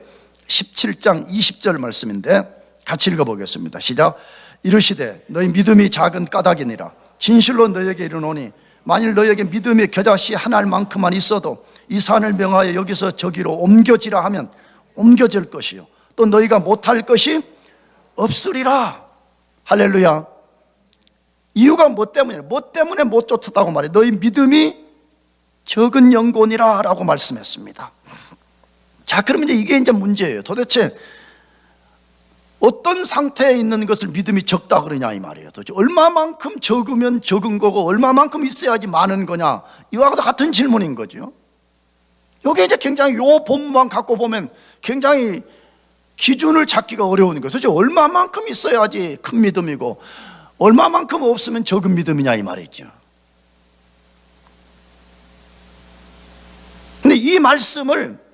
17장 20절 말씀인데 같이 읽어보겠습니다. 시작. 이르시되 너희 믿음이 작은 까닭이니라. 진실로 너희에게 이르노니 만일 너에게 믿음의 겨자씨 한 알만큼만 있어도 이 산을 명하여 여기서 저기로 옮겨지라 하면 옮겨질 것이요 또 너희가 못할 것이 없으리라. 할렐루야. 이유가 뭐 때문이냐? 뭐 때문에 못 쫓았다고 말해? 너희 믿음이 적은 영혼이라 라고 말씀했습니다. 자, 그러면 이게 이제 문제예요. 도대체 어떤 상태에 있는 것을 믿음이 적다 그러냐 이 말이에요. 도대체 얼마만큼 적으면 적은 거고 얼마만큼 있어야지 많은 거냐, 이와 같은 질문인 거죠. 이게 이제 굉장히 요 본문만 갖고 보면 굉장히 기준을 찾기가 어려운 거예요. 도대체 얼마만큼 있어야지 큰 믿음이고 얼마만큼 없으면 적은 믿음이냐 이 말이죠. 근데 이 말씀을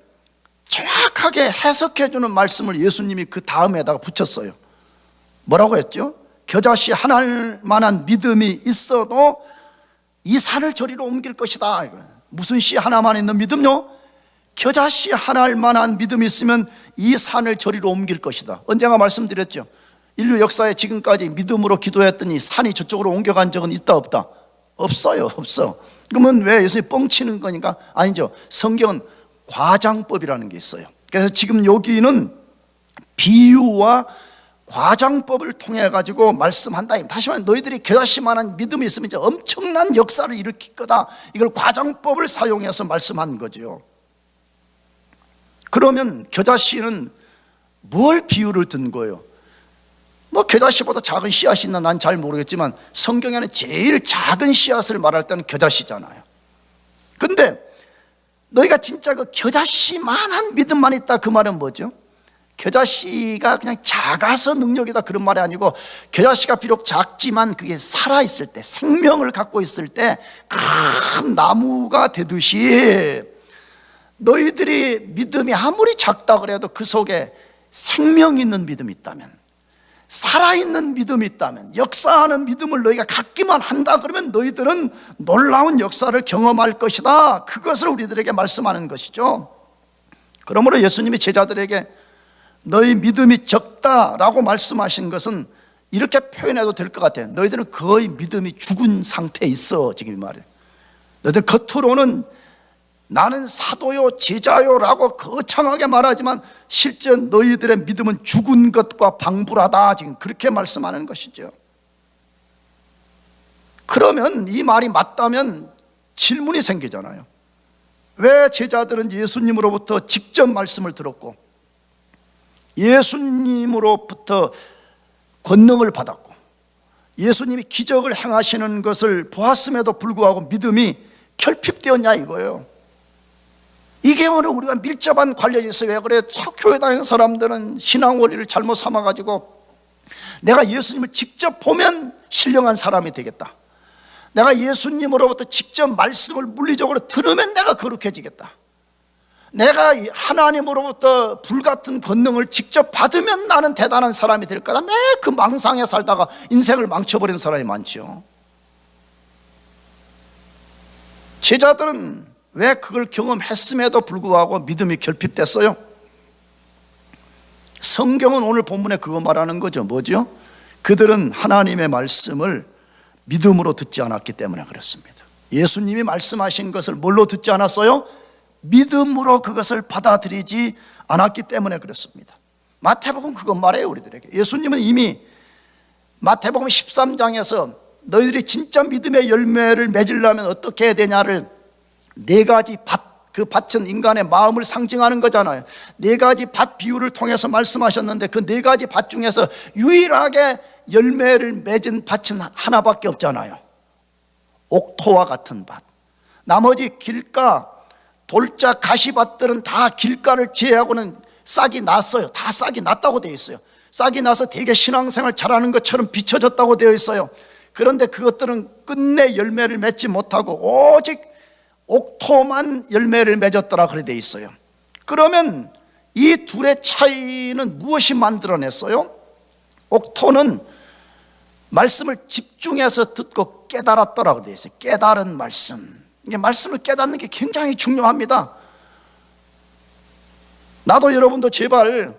정확하게 해석해 주는 말씀을 예수님이 그 다음에다가 붙였어요. 뭐라고 했죠? 겨자씨 하나 만한 믿음이 있어도 이 산을 저리로 옮길 것이다. 무슨 씨 하나만 있는 믿음요? 겨자씨 하나 만한 믿음이 있으면 이 산을 저리로 옮길 것이다. 언젠가 말씀드렸죠. 인류 역사에 지금까지 믿음으로 기도했더니 산이 저쪽으로 옮겨간 적은 있다 없다? 없어요. 없어. 그러면 왜 예수님이 뻥치는 거니까? 아니죠. 성경은 과장법이라는 게 있어요. 그래서 지금 여기는 비유와 과장법을 통해 가지고 말씀한다. 다시 말하면 너희들이 겨자씨만한 믿음이 있으면 이제 엄청난 역사를 일으킬 거다. 이걸 과장법을 사용해서 말씀한 거죠. 그러면 겨자씨는 뭘 비유를 든 거예요? 뭐 겨자씨보다 작은 씨앗이 있나 난 잘 모르겠지만 성경에는 제일 작은 씨앗을 말할 때는 겨자씨잖아요. 근데 너희가 진짜 그 겨자씨만한 믿음만 있다, 그 말은 뭐죠? 겨자씨가 그냥 작아서 능력이다 그런 말이 아니고, 겨자씨가 비록 작지만 그게 살아있을 때, 생명을 갖고 있을 때 큰 나무가 되듯이 너희들이 믿음이 아무리 작다 그래도 그 속에 생명 있는 믿음이 있다면, 살아있는 믿음이 있다면, 역사하는 믿음을 너희가 갖기만 한다 그러면 너희들은 놀라운 역사를 경험할 것이다. 그것을 우리들에게 말씀하는 것이죠. 그러므로 예수님이 제자들에게 너희 믿음이 적다라고 말씀하신 것은 이렇게 표현해도 될 것 같아요. 너희들은 거의 믿음이 죽은 상태에 있어. 지금 이 말이에요. 너희들 겉으로는 나는 사도요 제자요 라고 거창하게 말하지만 실제 너희들의 믿음은 죽은 것과 방불하다, 지금 그렇게 말씀하는 것이죠. 그러면 이 말이 맞다면 질문이 생기잖아요. 왜 제자들은 예수님으로부터 직접 말씀을 들었고 예수님으로부터 권능을 받았고 예수님이 기적을 행하시는 것을 보았음에도 불구하고 믿음이 결핍되었냐 이거예요. 이게 오늘 우리가 밀접한 관련이 있어요. 왜 그래? 교회 다니는 사람들은 신앙 원리를 잘못 삼아가지고 내가 예수님을 직접 보면 신령한 사람이 되겠다, 내가 예수님으로부터 직접 말씀을 물리적으로 들으면 내가 거룩해지겠다, 내가 하나님으로부터 불같은 권능을 직접 받으면 나는 대단한 사람이 될 거다, 매 그 망상에 살다가 인생을 망쳐버린 사람이 많죠. 제자들은 왜 그걸 경험했음에도 불구하고 믿음이 결핍됐어요? 성경은 오늘 본문에 그거 말하는 거죠. 뭐죠? 그들은 하나님의 말씀을 믿음으로 듣지 않았기 때문에 그렇습니다. 예수님이 말씀하신 것을 뭘로 듣지 않았어요? 믿음으로 그것을 받아들이지 않았기 때문에 그렇습니다. 마태복음 그거 말해요 우리들에게. 예수님은 이미 마태복음 13장에서 너희들이 진짜 믿음의 열매를 맺으려면 어떻게 해야 되냐를 네 가지 밭, 그 밭은 인간의 마음을 상징하는 거잖아요. 네 가지 밭 비유를 통해서 말씀하셨는데 그 네 가지 밭 중에서 유일하게 열매를 맺은 밭은 하나밖에 없잖아요. 옥토와 같은 밭. 나머지 길가, 돌짝, 가시밭들은 다 길가를 제외하고는 싹이 났어요. 다 싹이 났다고 되어 있어요. 싹이 나서 되게 신앙생활 잘하는 것처럼 비춰졌다고 되어 있어요. 그런데 그것들은 끝내 열매를 맺지 못하고 오직 옥토만 열매를 맺었더라 그래 돼 있어요. 그러면 이 둘의 차이는 무엇이 만들어냈어요? 옥토는 말씀을 집중해서 듣고 깨달았더라 그래 돼 있어요. 깨달은 말씀. 이게 말씀을 깨닫는 게 굉장히 중요합니다. 나도 여러분도 제발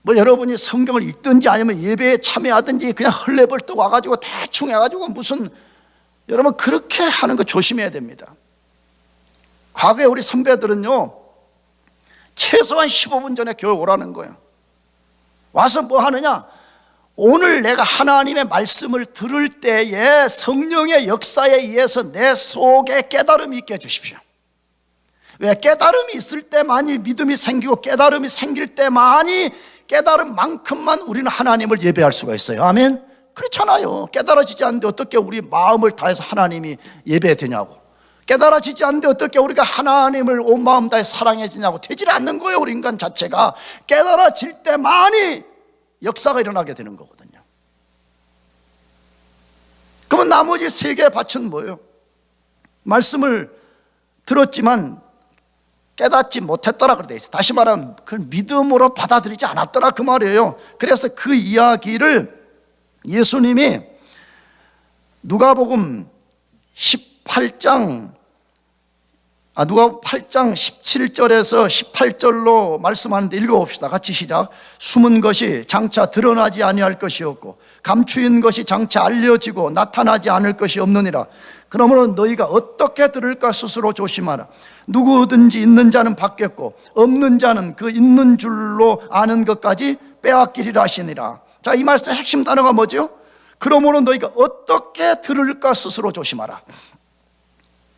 뭐 여러분이 성경을 읽든지 아니면 예배에 참여하든지 그냥 헐레벌떡 와가지고 대충 해가지고 무슨 여러분 그렇게 하는 거 조심해야 됩니다. 과거에 우리 선배들은요 최소한 15분 전에 교회 오라는 거예요. 와서 뭐 하느냐, 오늘 내가 하나님의 말씀을 들을 때에 성령의 역사에 의해서 내 속에 깨달음이 있게 해주십시오. 왜? 깨달음이 있을 때만이 믿음이 생기고 깨달음이 생길 때만이 깨달음만큼만 우리는 하나님을 예배할 수가 있어요. 아멘. 그렇잖아요. 깨달아지지 않는데 어떻게 우리 마음을 다해서 하나님이 예배되냐고. 깨달아지지 않는데 어떻게 우리가 하나님을 온 마음 다해 사랑해지냐고. 되질 않는 거예요. 우리 인간 자체가 깨달아질 때만이 역사가 일어나게 되는 거거든요. 그러면 나머지 세 개의 밭은 뭐예요? 말씀을 들었지만 깨닫지 못했더라 그래 돼 있어요. 다시 말하면 그걸 믿음으로 받아들이지 않았더라 그 말이에요. 그래서 그 이야기를 예수님이 누가복음 8장 17절에서 18절로 말씀하는데 읽어봅시다. 같이 시작. 숨은 것이 장차 드러나지 아니할 것이었고 감추인 것이 장차 알려지고 나타나지 않을 것이 없느니라. 그러므로 너희가 어떻게 들을까 스스로 조심하라. 누구든지 있는 자는 받겠고 없는 자는 그 있는 줄로 아는 것까지 빼앗기리라 하시니라. 자, 이 말씀의 핵심 단어가 뭐죠? 그러므로 너희가 어떻게 들을까 스스로 조심하라.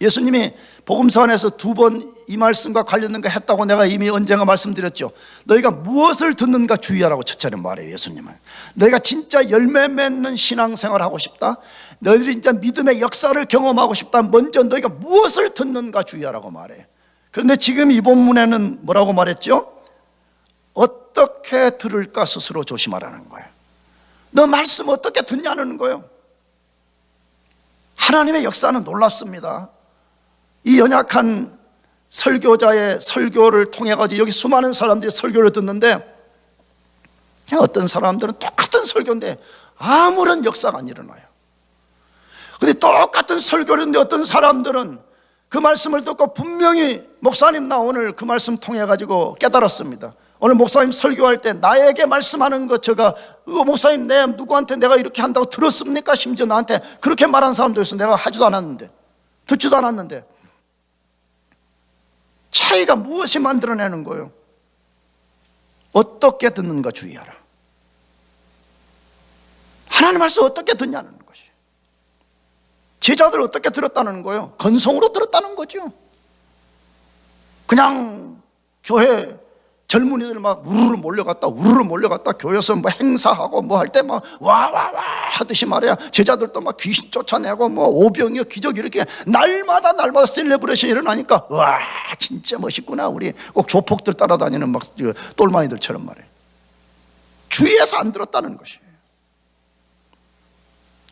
예수님이 복음서 안에서 2번 이 말씀과 관련된 거 했다고 내가 이미 언젠가 말씀드렸죠. 너희가 무엇을 듣는가 주의하라고 첫 차례 말해요. 예수님은 너희가 진짜 열매 맺는 신앙생활을 하고 싶다, 너희들이 진짜 믿음의 역사를 경험하고 싶다, 먼저 너희가 무엇을 듣는가 주의하라고 말해요. 그런데 지금 이 본문에는 뭐라고 말했죠? 어떻게 들을까 스스로 조심하라는 거예요. 너 말씀 어떻게 듣냐는 거예요. 하나님의 역사는 놀랍습니다. 이 연약한 설교자의 설교를 통해 가지고 여기 수많은 사람들이 설교를 듣는데 그냥 어떤 사람들은 똑같은 설교인데 아무런 역사가 안 일어나요. 근데 똑같은 설교를 듣는데 어떤 사람들은 그 말씀을 듣고 분명히 목사님 나 오늘 그 말씀 통해 가지고 깨달았습니다. 오늘 목사님 설교할 때 나에게 말씀하는 것 제가 목사님 내 누구한테 내가 이렇게 한다고 들었습니까? 심지어 나한테 그렇게 말한 사람도 있어. 내가 하지도 않았는데, 듣지도 않았는데. 차이가 무엇이 만들어내는 거예요? 어떻게 듣는가 주의하라. 하나님 말씀 어떻게 듣냐는 것이. 제자들 어떻게 들었다는 거예요? 건성으로 들었다는 거죠. 그냥 교회 젊은이들 막 우르르 몰려갔다 교회에서 뭐 행사하고 뭐 할 때 막 와 하듯이 말이야. 제자들도 막 귀신 쫓아내고 뭐 오병이어 기적 이렇게 날마다 셀레브레이션이 일어나니까 와 진짜 멋있구나. 우리 꼭 조폭들 따라다니는 막 똘마니들처럼 말이야. 주위에서 안 들었다는 것이에요.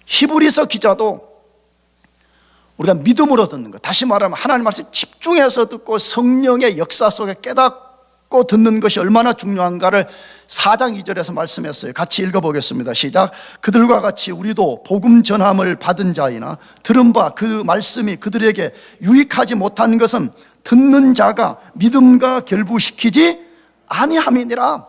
히브리서 기자도 우리가 믿음으로 듣는 것, 다시 말하면 하나님 말씀 집중해서 듣고 성령의 역사 속에 깨닫고 듣는 것이 얼마나 중요한가를 4장 2절에서 말씀했어요. 같이 읽어보겠습니다. 시작. 그들과 같이 우리도 복음 전함을 받은 자이나 들은 바 그 말씀이 그들에게 유익하지 못한 것은 듣는 자가 믿음과 결부시키지 아니함이니라.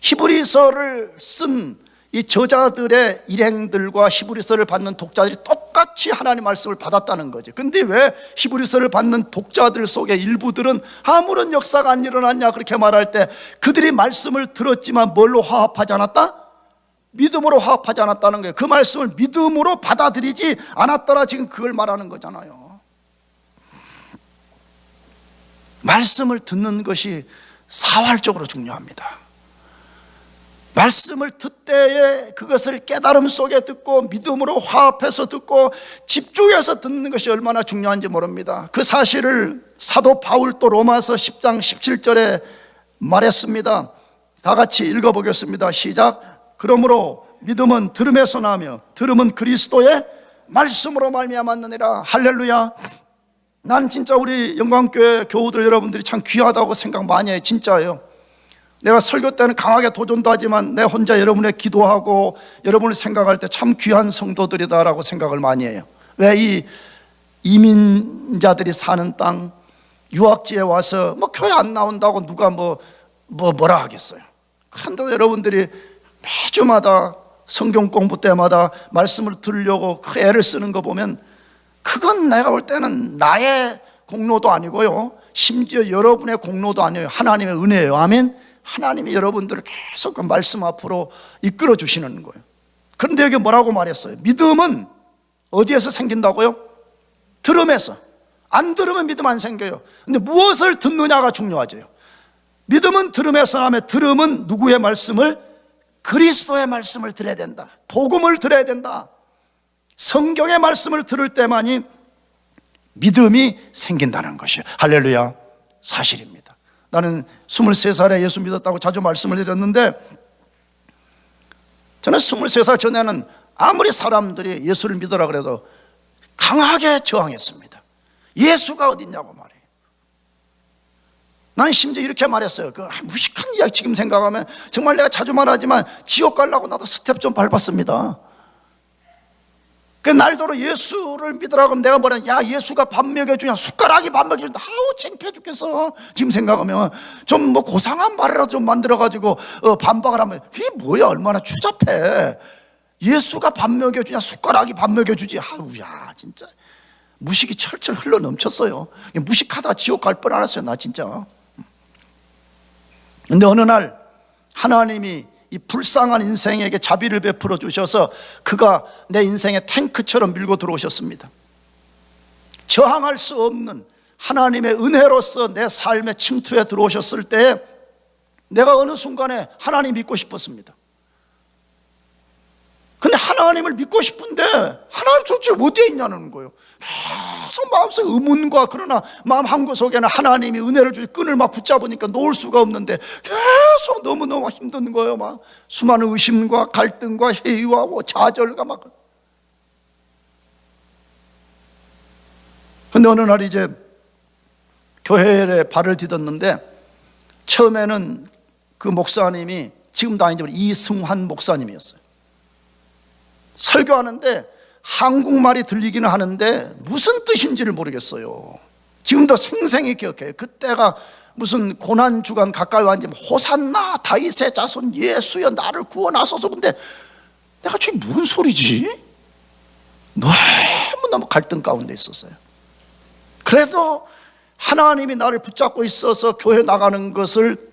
히브리서를 쓴 이 저자들의 일행들과 히브리서를 받는 독자들이 똑같이 하나님 말씀을 받았다는 거죠. 근데 왜 히브리서를 받는 독자들 속에 일부들은 아무런 역사가 안 일어났냐 그렇게 말할 때 그들이 말씀을 들었지만 뭘로 화합하지 않았다? 믿음으로 화합하지 않았다는 거예요. 그 말씀을 믿음으로 받아들이지 않았더라, 지금 그걸 말하는 거잖아요. 말씀을 듣는 것이 사활적으로 중요합니다. 말씀을 듣때에 그것을 깨달음 속에 듣고 믿음으로 화합해서 듣고 집중해서 듣는 것이 얼마나 중요한지 모릅니다. 그 사실을 사도 바울도 로마서 10장 17절에 말했습니다. 다 같이 읽어보겠습니다. 시작. 그러므로 믿음은 들음에서 나며 들음은 그리스도의 말씀으로 말미암았느니라. 할렐루야. 난 진짜 우리 영광교회 교우들 여러분들이 참 귀하다고 생각 많이 해요. 진짜예요. 내가 설교 때는 강하게 도전도 하지만 내 혼자 여러분의 기도하고 여러분을 생각할 때 참 귀한 성도들이다라고 생각을 많이 해요. 왜? 이 이민자들이 사는 땅 유학지에 와서 뭐 교회 안 나온다고 누가 뭐라 하겠어요. 그런데 여러분들이 매주마다 성경 공부 때마다 말씀을 들으려고 그 애를 쓰는 거 보면 그건 내가 볼 때는 나의 공로도 아니고요, 심지어 여러분의 공로도 아니에요. 하나님의 은혜예요. 아멘. 하나님이 여러분들을 계속 그 말씀 앞으로 이끌어 주시는 거예요. 그런데 여기 뭐라고 말했어요? 믿음은 어디에서 생긴다고요? 들음에서. 안 들으면 믿음 안 생겨요. 근데 무엇을 듣느냐가 중요하죠. 믿음은 들음에서 나면, 들음은 누구의 말씀을? 그리스도의 말씀을 들어야 된다. 복음을 들어야 된다. 성경의 말씀을 들을 때만이 믿음이 생긴다는 것이에요. 할렐루야. 사실입니다. 나는 23살에 예수 믿었다고 자주 말씀을 드렸는데, 저는 23살 전에는 아무리 사람들이 예수를 믿으라 그래도 강하게 저항했습니다. 예수가 어딨냐고 말해요. 나는 심지어 이렇게 말했어요. 그 무식한 이야기 지금 생각하면 정말 내가 자주 말하지만 지옥 가려고 나도 스텝 좀 밟았습니다. 그 날도로 예수를 믿으라고 하면 내가 뭐냐, 야 예수가 밥 먹여주냐, 숟가락이 밥 먹여준다. 아우 창피해 죽겠어. 지금 생각하면 좀 뭐 고상한 말이라도 좀 만들어가지고 반박을 하면 그게 뭐야, 얼마나 추잡해. 예수가 밥 먹여주냐, 숟가락이 밥 먹여주지. 아우야 진짜 무식이 철철 흘러 넘쳤어요. 무식하다 지옥 갈 뻔했어요 나 진짜. 근데 어느 날 하나님이 이 불쌍한 인생에게 자비를 베풀어 주셔서 그가 내 인생의 탱크처럼 밀고 들어오셨습니다. 저항할 수 없는 하나님의 은혜로서 내 삶에 침투해 들어오셨을 때 내가 어느 순간에 하나님 믿고 싶었습니다. 근데 하나님을 믿고 싶은데 하나님 도대체 어디에 있냐는 거예요. 계속 마음속에 의문과, 그러나 마음 한구석에는 하나님이 은혜를 주시 끈을 막 붙잡으니까 놓을 수가 없는데 계속 너무너무 힘든 거예요. 막 수많은 의심과 갈등과 회의와 좌절과 막. 근데 어느 날 이제 교회에 발을 디뎠는데, 처음에는 그 목사님이 지금도 아니지만 이승환 목사님이었어요. 설교하는데 한국말이 들리기는 하는데 무슨 뜻인지를 모르겠어요. 지금도 생생히 기억해요. 그때가 무슨 고난주간 가까이 왔는지 호산나 다윗의 자손 예수여 나를 구원하소서. 근데 내가 저게 무슨 소리지? 너무너무 갈등 가운데 있었어요. 그래도 하나님이 나를 붙잡고 있어서 교회 나가는 것을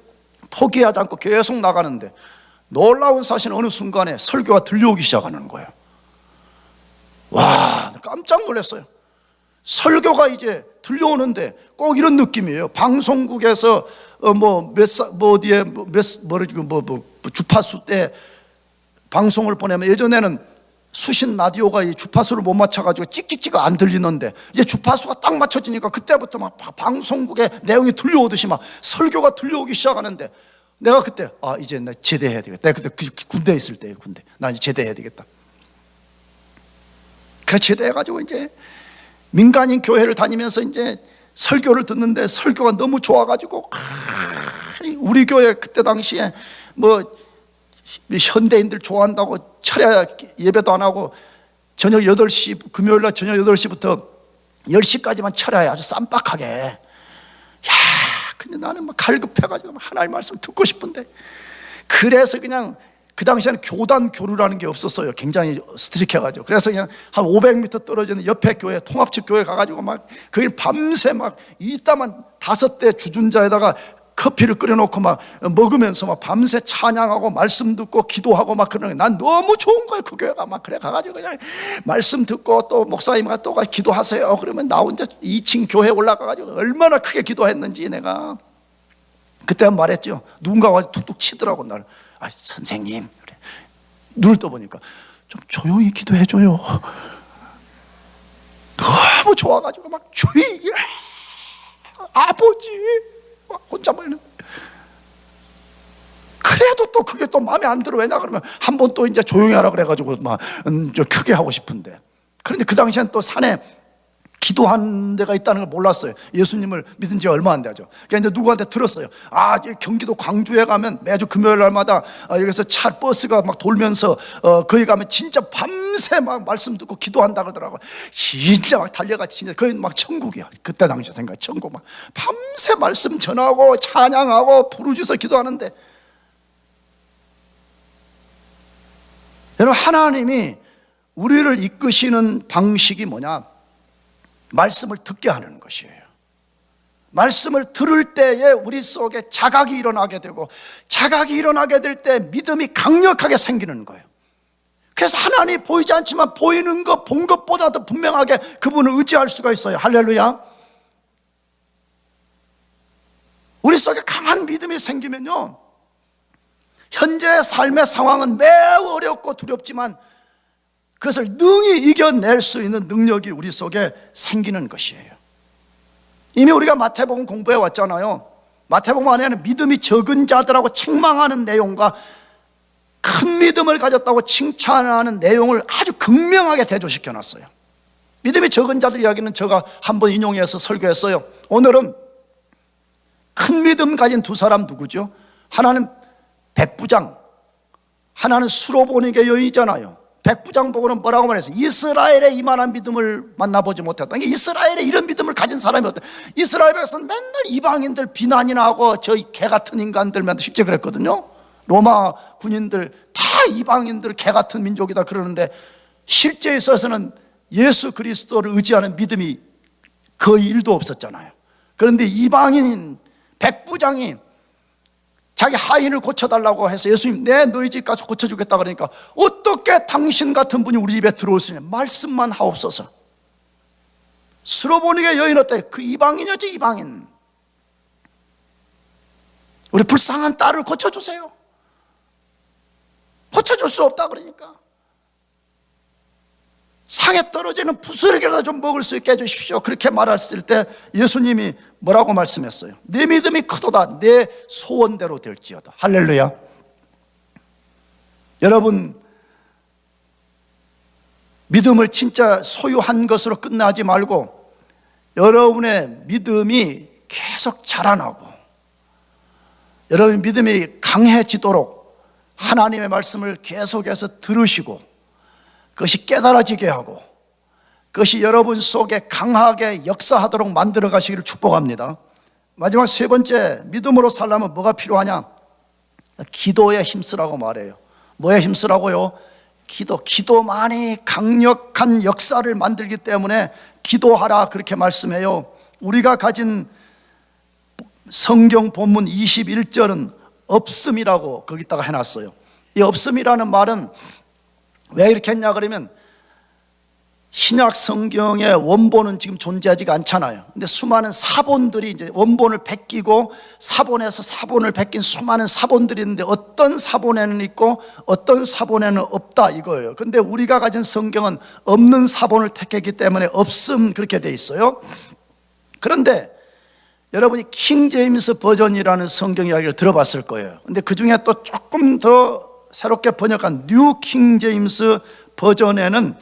포기하지 않고 계속 나가는데, 놀라운 사실은 어느 순간에 설교가 들려오기 시작하는 거예요. 와, 깜짝 놀랐어요. 설교가 이제 들려오는데 꼭 이런 느낌이에요. 방송국에서 주파수 때 방송을 보내면, 예전에는 수신 라디오가 이 주파수를 못 맞춰가지고 찍찍찍 안 들리는데 이제 주파수가 딱 맞춰지니까 그때부터 막 방송국의 내용이 들려오듯이 막 설교가 들려오기 시작하는데, 내가 그때 이제 나 제대해야 되겠다. 내가 그때 군대에 있을 때예요. 군대. 나 이제 제대해야 되겠다. 그래 제대해가지고 이제 민간인 교회를 다니면서 이제 설교를 듣는데, 설교가 너무 좋아가지고 우리 교회 그때 당시에 뭐 현대인들 좋아한다고 철야 예배도 안 하고 저녁 8시, 금요일날 저녁 8시부터 10시까지만 철야해. 아주 쌈박하게. 야, 근데 나는 막 갈급해가지고 하나님 말씀 듣고 싶은데, 그래서 그냥 그 당시에는 교단 교류라는 게 없었어요. 굉장히 스트릭해가지고. 그래서 그냥 한 500m 떨어지는 옆에 교회, 통합측 교회 가가지고 막 거기 밤새 막 이따만 5대 주준자에다가 커피를 끓여놓고 막 먹으면서 막 밤새 찬양하고 말씀 듣고 기도하고 막 그러는 게 난 너무 좋은 거예요. 그 교회가 막. 그래 가가지고 그냥 말씀 듣고 또 목사님과 또 기도하세요. 그러면 나 혼자 2층 교회 올라가가지고 얼마나 크게 기도했는지 내가 그때 말했죠. 누군가 와서 툭툭 치더라고 나를. 선생님, 그래. 눈을 떠보니까 좀 조용히 기도해줘요. 너무 좋아가지고 막 주의 아버지 혼자 막 이러는. 그래도 또 그게 또 마음에 안 들어. 왜냐 그러면 한 번 또 이제 조용히 하라 그래가지고 막 크게 하고 싶은데. 그런데 그 당시엔 또 산에 기도하는 데가 있다는 걸 몰랐어요. 예수님을 믿은 지 얼마 안 되죠. 그러니까 이제 누구한테 들었어요. 경기도 광주에 가면 매주 금요일 날마다 여기서 버스가 막 돌면서 거기 가면 진짜 밤새 막 말씀 듣고 기도한다 그러더라고요. 진짜 막 달려가. 진짜 거기 막 천국이야. 그때 당시 생각 천국. 막 밤새 말씀 전하고 찬양하고 부르짖어 기도하는데, 여러분, 하나님이 우리를 이끄시는 방식이 뭐냐? 말씀을 듣게 하는 것이에요. 말씀을 들을 때에 우리 속에 자각이 일어나게 되고, 자각이 일어나게 될 때 믿음이 강력하게 생기는 거예요. 그래서 하나님이 보이지 않지만 보이는 것, 본 것보다도 분명하게 그분을 의지할 수가 있어요. 할렐루야. 우리 속에 강한 믿음이 생기면요, 현재의 삶의 상황은 매우 어렵고 두렵지만 그것을 능히 이겨낼 수 있는 능력이 우리 속에 생기는 것이에요. 이미 우리가 마태복음 공부해 왔잖아요. 마태복음 안에는 믿음이 적은 자들하고 책망하는 내용과 큰 믿음을 가졌다고 칭찬하는 내용을 아주 극명하게 대조시켜 놨어요. 믿음이 적은 자들 이야기는 제가 한번 인용해서 설교했어요. 오늘은 큰 믿음 가진 두 사람 누구죠? 하나는 백부장, 하나는 수로보니게 여인이잖아요. 백부장 보고는 뭐라고 말했어요? 이스라엘에 이만한 믿음을 만나보지 못했다. 이스라엘에 이런 믿음을 가진 사람이 어때? 이스라엘 백성은 맨날 이방인들 비난이나 하고 저희 개 같은 인간들만 쉽게 그랬거든요. 로마 군인들 다 이방인들 개 같은 민족이다 그러는데, 실제에 있어서는 예수 그리스도를 의지하는 믿음이 거의 1도 없었잖아요. 그런데 이방인 백부장이 자기 하인을 고쳐달라고 해서 예수님, 내 너희 집 가서 고쳐주겠다 그러니까, 어떻게 당신 같은 분이 우리 집에 들어올 수 있냐? 말씀만 하옵소서. 수로보니게 여인 어때? 그 이방인이었지, 이방인. 우리 불쌍한 딸을 고쳐주세요. 고쳐줄 수 없다 그러니까, 상에 떨어지는 부스러기라도 좀 먹을 수 있게 해주십시오. 그렇게 말했을 때 예수님이 뭐라고 말씀했어요? 내 믿음이 크도다. 내 소원대로 될지어다. 할렐루야. 여러분, 믿음을 진짜 소유한 것으로 끝나지 말고 여러분의 믿음이 계속 자라나고 여러분의 믿음이 강해지도록 하나님의 말씀을 계속해서 들으시고 그것이 깨달아지게 하고 그것이 여러분 속에 강하게 역사하도록 만들어 가시기를 축복합니다. 마지막 세 번째, 믿음으로 살려면 뭐가 필요하냐? 기도에 힘쓰라고 말해요. 뭐에 힘쓰라고요? 기도만이 강력한 역사를 만들기 때문에 기도하라 그렇게 말씀해요. 우리가 가진 성경 본문 21절은 없음이라고 거기다가 해놨어요. 이 없음이라는 말은 왜 이렇게 했냐 그러면, 신약 성경의 원본은 지금 존재하지가 않잖아요. 근데 수많은 사본들이 이제 원본을 베끼고 사본에서 사본을 베낀 수많은 사본들이 있는데 어떤 사본에는 있고 어떤 사본에는 없다 이거예요. 근데 우리가 가진 성경은 없는 사본을 택했기 때문에 없음 그렇게 돼 있어요. 그런데 여러분이 킹 제임스 버전이라는 성경 이야기를 들어봤을 거예요. 근데 그 중에 또 조금 더 새롭게 번역한 뉴 킹 제임스 버전에는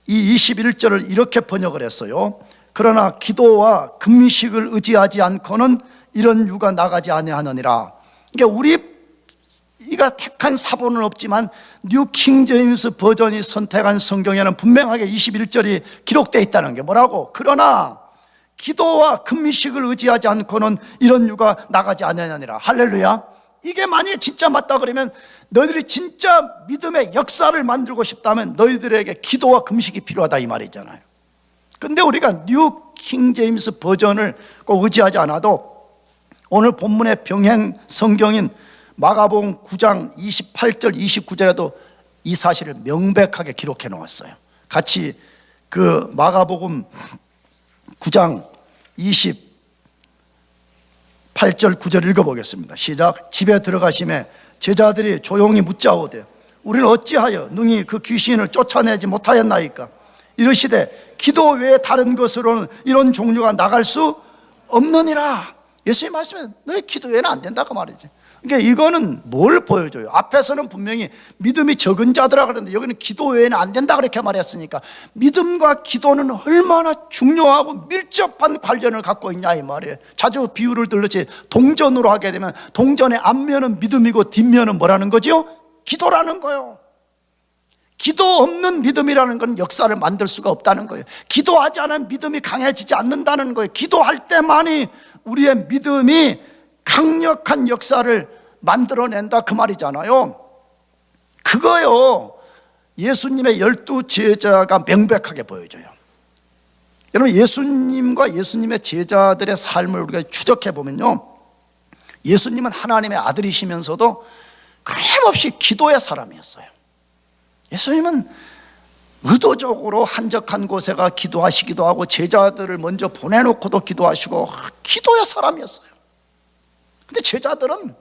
이 21절을 이렇게 번역을 했어요. 그러나 기도와 금식을 의지하지 않고는 이런 유가 나가지 아니하느니라. 그러니까 우리가 택한 사본은 없지만 뉴 킹 제임스 버전이 선택한 성경에는 분명하게 21절이 기록되어 있다는 게 뭐라고? 그러나 기도와 금식을 의지하지 않고는 이런 유가 나가지 아니하느니라. 할렐루야. 이게 만약에 진짜 맞다 그러면, 너희들이 진짜 믿음의 역사를 만들고 싶다면 너희들에게 기도와 금식이 필요하다 이 말이잖아요. 근데 우리가 뉴 킹 제임스 버전을 꼭 의지하지 않아도 오늘 본문의 병행 성경인 마가복음 9장 28절 29절에도 이 사실을 명백하게 기록해 놓았어요. 같이 그 마가복음 9장 28절 9절 읽어보겠습니다. 시작. 집에 들어가심에 제자들이 조용히 묻자오되 우리는 어찌하여 능히 그 귀신을 쫓아내지 못하였나이까? 이르시되 기도 외에 다른 것으로는 이런 종류가 나갈 수 없느니라. 예수님 말씀에 너희 기도 외에는 안 된다 그 말이지. 그러니까 이거는 뭘 보여줘요? 앞에서는 분명히 믿음이 적은 자들아 그랬는데 여기는 기도 외에는 안 된다 그렇게 말했으니까 믿음과 기도는 얼마나 중요하고 밀접한 관련을 갖고 있냐 이 말이에요. 자주 비유를 들듯이 동전으로 하게 되면 동전의 앞면은 믿음이고 뒷면은 뭐라는 거죠? 기도라는 거예요. 기도 없는 믿음이라는 건 역사를 만들 수가 없다는 거예요. 기도하지 않으면 믿음이 강해지지 않는다는 거예요. 기도할 때만이 우리의 믿음이 강력한 역사를 만들어낸다 그 말이잖아요. 그거요. 예수님의 12 제자가 명백하게 보여져요. 여러분, 예수님과 예수님의 제자들의 삶을 우리가 추적해 보면요, 예수님은 하나님의 아들이시면서도 끊임없이 기도의 사람이었어요. 예수님은 의도적으로 한적한 곳에 가 기도하시기도 하고 제자들을 먼저 보내놓고도 기도하시고 기도의 사람이었어요. 근데 제자들은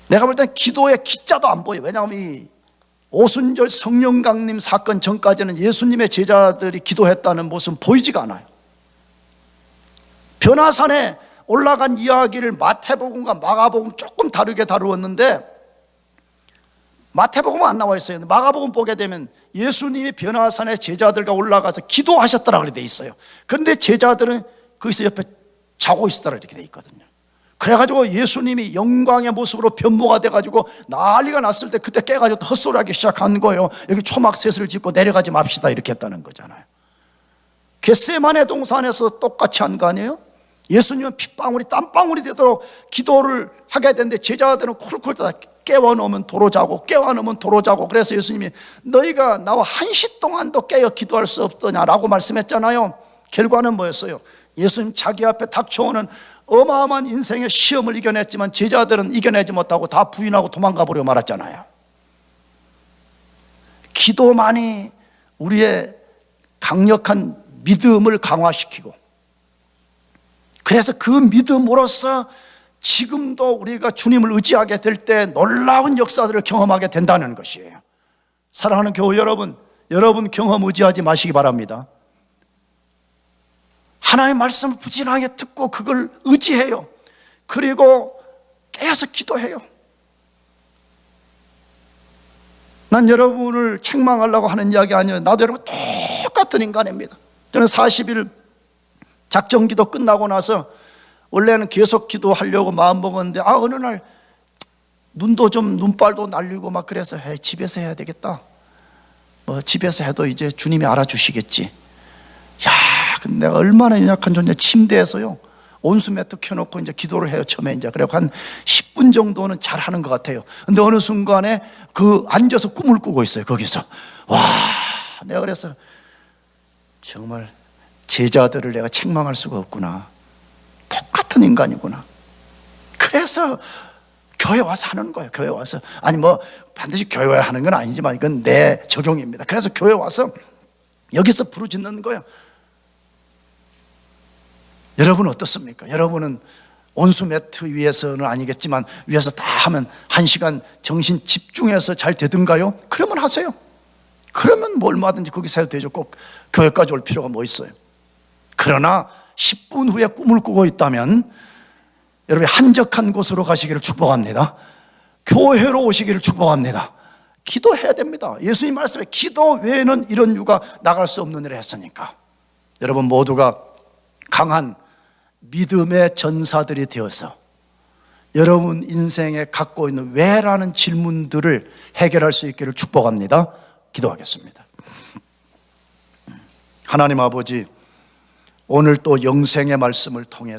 내가 볼 땐 기도의 기자도 안 보여요. 왜냐하면 이 오순절 성령 강림 사건 전까지는 예수님의 제자들이 기도했다는 모습은 보이지가 않아요. 변화산에 올라간 이야기를 마태복음과 마가복음 조금 다르게 다루었는데, 마태복음은 안 나와 있어요. 마가복음 보게 되면 예수님이 변화산에 제자들과 올라가서 기도하셨다라 그렇게 돼 있어요. 그런데 제자들은 거기서 옆에 자고 있었다라 이렇게 돼 있거든요. 그래가지고 예수님이 영광의 모습으로 변모가 돼가지고 난리가 났을 때 그때 깨가지고 헛소리하기 시작한 거예요. 여기 초막셋을 짓고 내려가지 맙시다 이렇게 했다는 거잖아요. 겟세마네 동산에서 똑같이 한 거 아니에요? 예수님은 핏방울이 땀방울이 되도록 기도를 하게 되는데 제자들은 쿨쿨 떠다 깨워놓으면 도로 자고 깨워놓으면 도로 자고. 그래서 예수님이 너희가 나와 1시 동안도 깨어 기도할 수 없더냐라고 말씀했잖아요. 결과는 뭐였어요? 예수님 자기 앞에 닥쳐오는 어마어마한 인생의 시험을 이겨냈지만 제자들은 이겨내지 못하고 다 부인하고 도망가 버려 말았잖아요. 기도만이 우리의 강력한 믿음을 강화시키고, 그래서 그 믿음으로써 지금도 우리가 주님을 의지하게 될 때 놀라운 역사들을 경험하게 된다는 것이에요. 사랑하는 교회 여러분, 여러분 경험 의지하지 마시기 바랍니다. 하나님의 말씀을 부지런하게 듣고 그걸 의지해요. 그리고 깨어서 기도해요. 난 여러분을 책망하려고 하는 이야기 아니에요. 나도 여러분 똑같은 인간입니다. 저는 40일 작정기도 끝나고 나서 원래는 계속 기도하려고 마음먹었는데 어느 날 눈도 좀 눈발도 날리고 막 그래서 집에서 해야 되겠다. 집에서 해도 이제 주님이 알아주시겠지. 야, 근데 내가 얼마나 연약한 존재. 침대에서요 온수 매트 켜놓고 이제 기도를 해요. 처음에 이제 그래고 한 10분 정도는 잘 하는 것 같아요. 근데 어느 순간에 앉아서 꿈을 꾸고 있어요. 거기서 내가 그래서 정말 제자들을 내가 책망할 수가 없구나. 똑같은 인간이구나. 그래서 교회 와서 하는 거예요. 교회 와서. 아니 반드시 교회 와서 하는 건 아니지만 이건 내 적용입니다. 그래서 교회 와서 여기서 부르짖는 거예요. 여러분은 어떻습니까? 여러분은 온수 매트 위에서는 아니겠지만 위에서 다 하면 1시간 정신 집중해서 잘 되든가요? 그러면 하세요. 그러면 뭐 얼마든지 거기서 해도 되죠. 꼭 교회까지 올 필요가 뭐 있어요. 그러나 10분 후에 꿈을 꾸고 있다면 여러분이 한적한 곳으로 가시기를 축복합니다. 교회로 오시기를 축복합니다. 기도해야 됩니다. 예수님 말씀에 기도 외에는 이런 유가 나갈 수 없는 일을 했으니까. 여러분 모두가 강한 믿음의 전사들이 되어서 여러분 인생에 갖고 있는 왜라는 질문들을 해결할 수 있기를 축복합니다. 기도하겠습니다. 하나님 아버지, 오늘 또 영생의 말씀을 통해서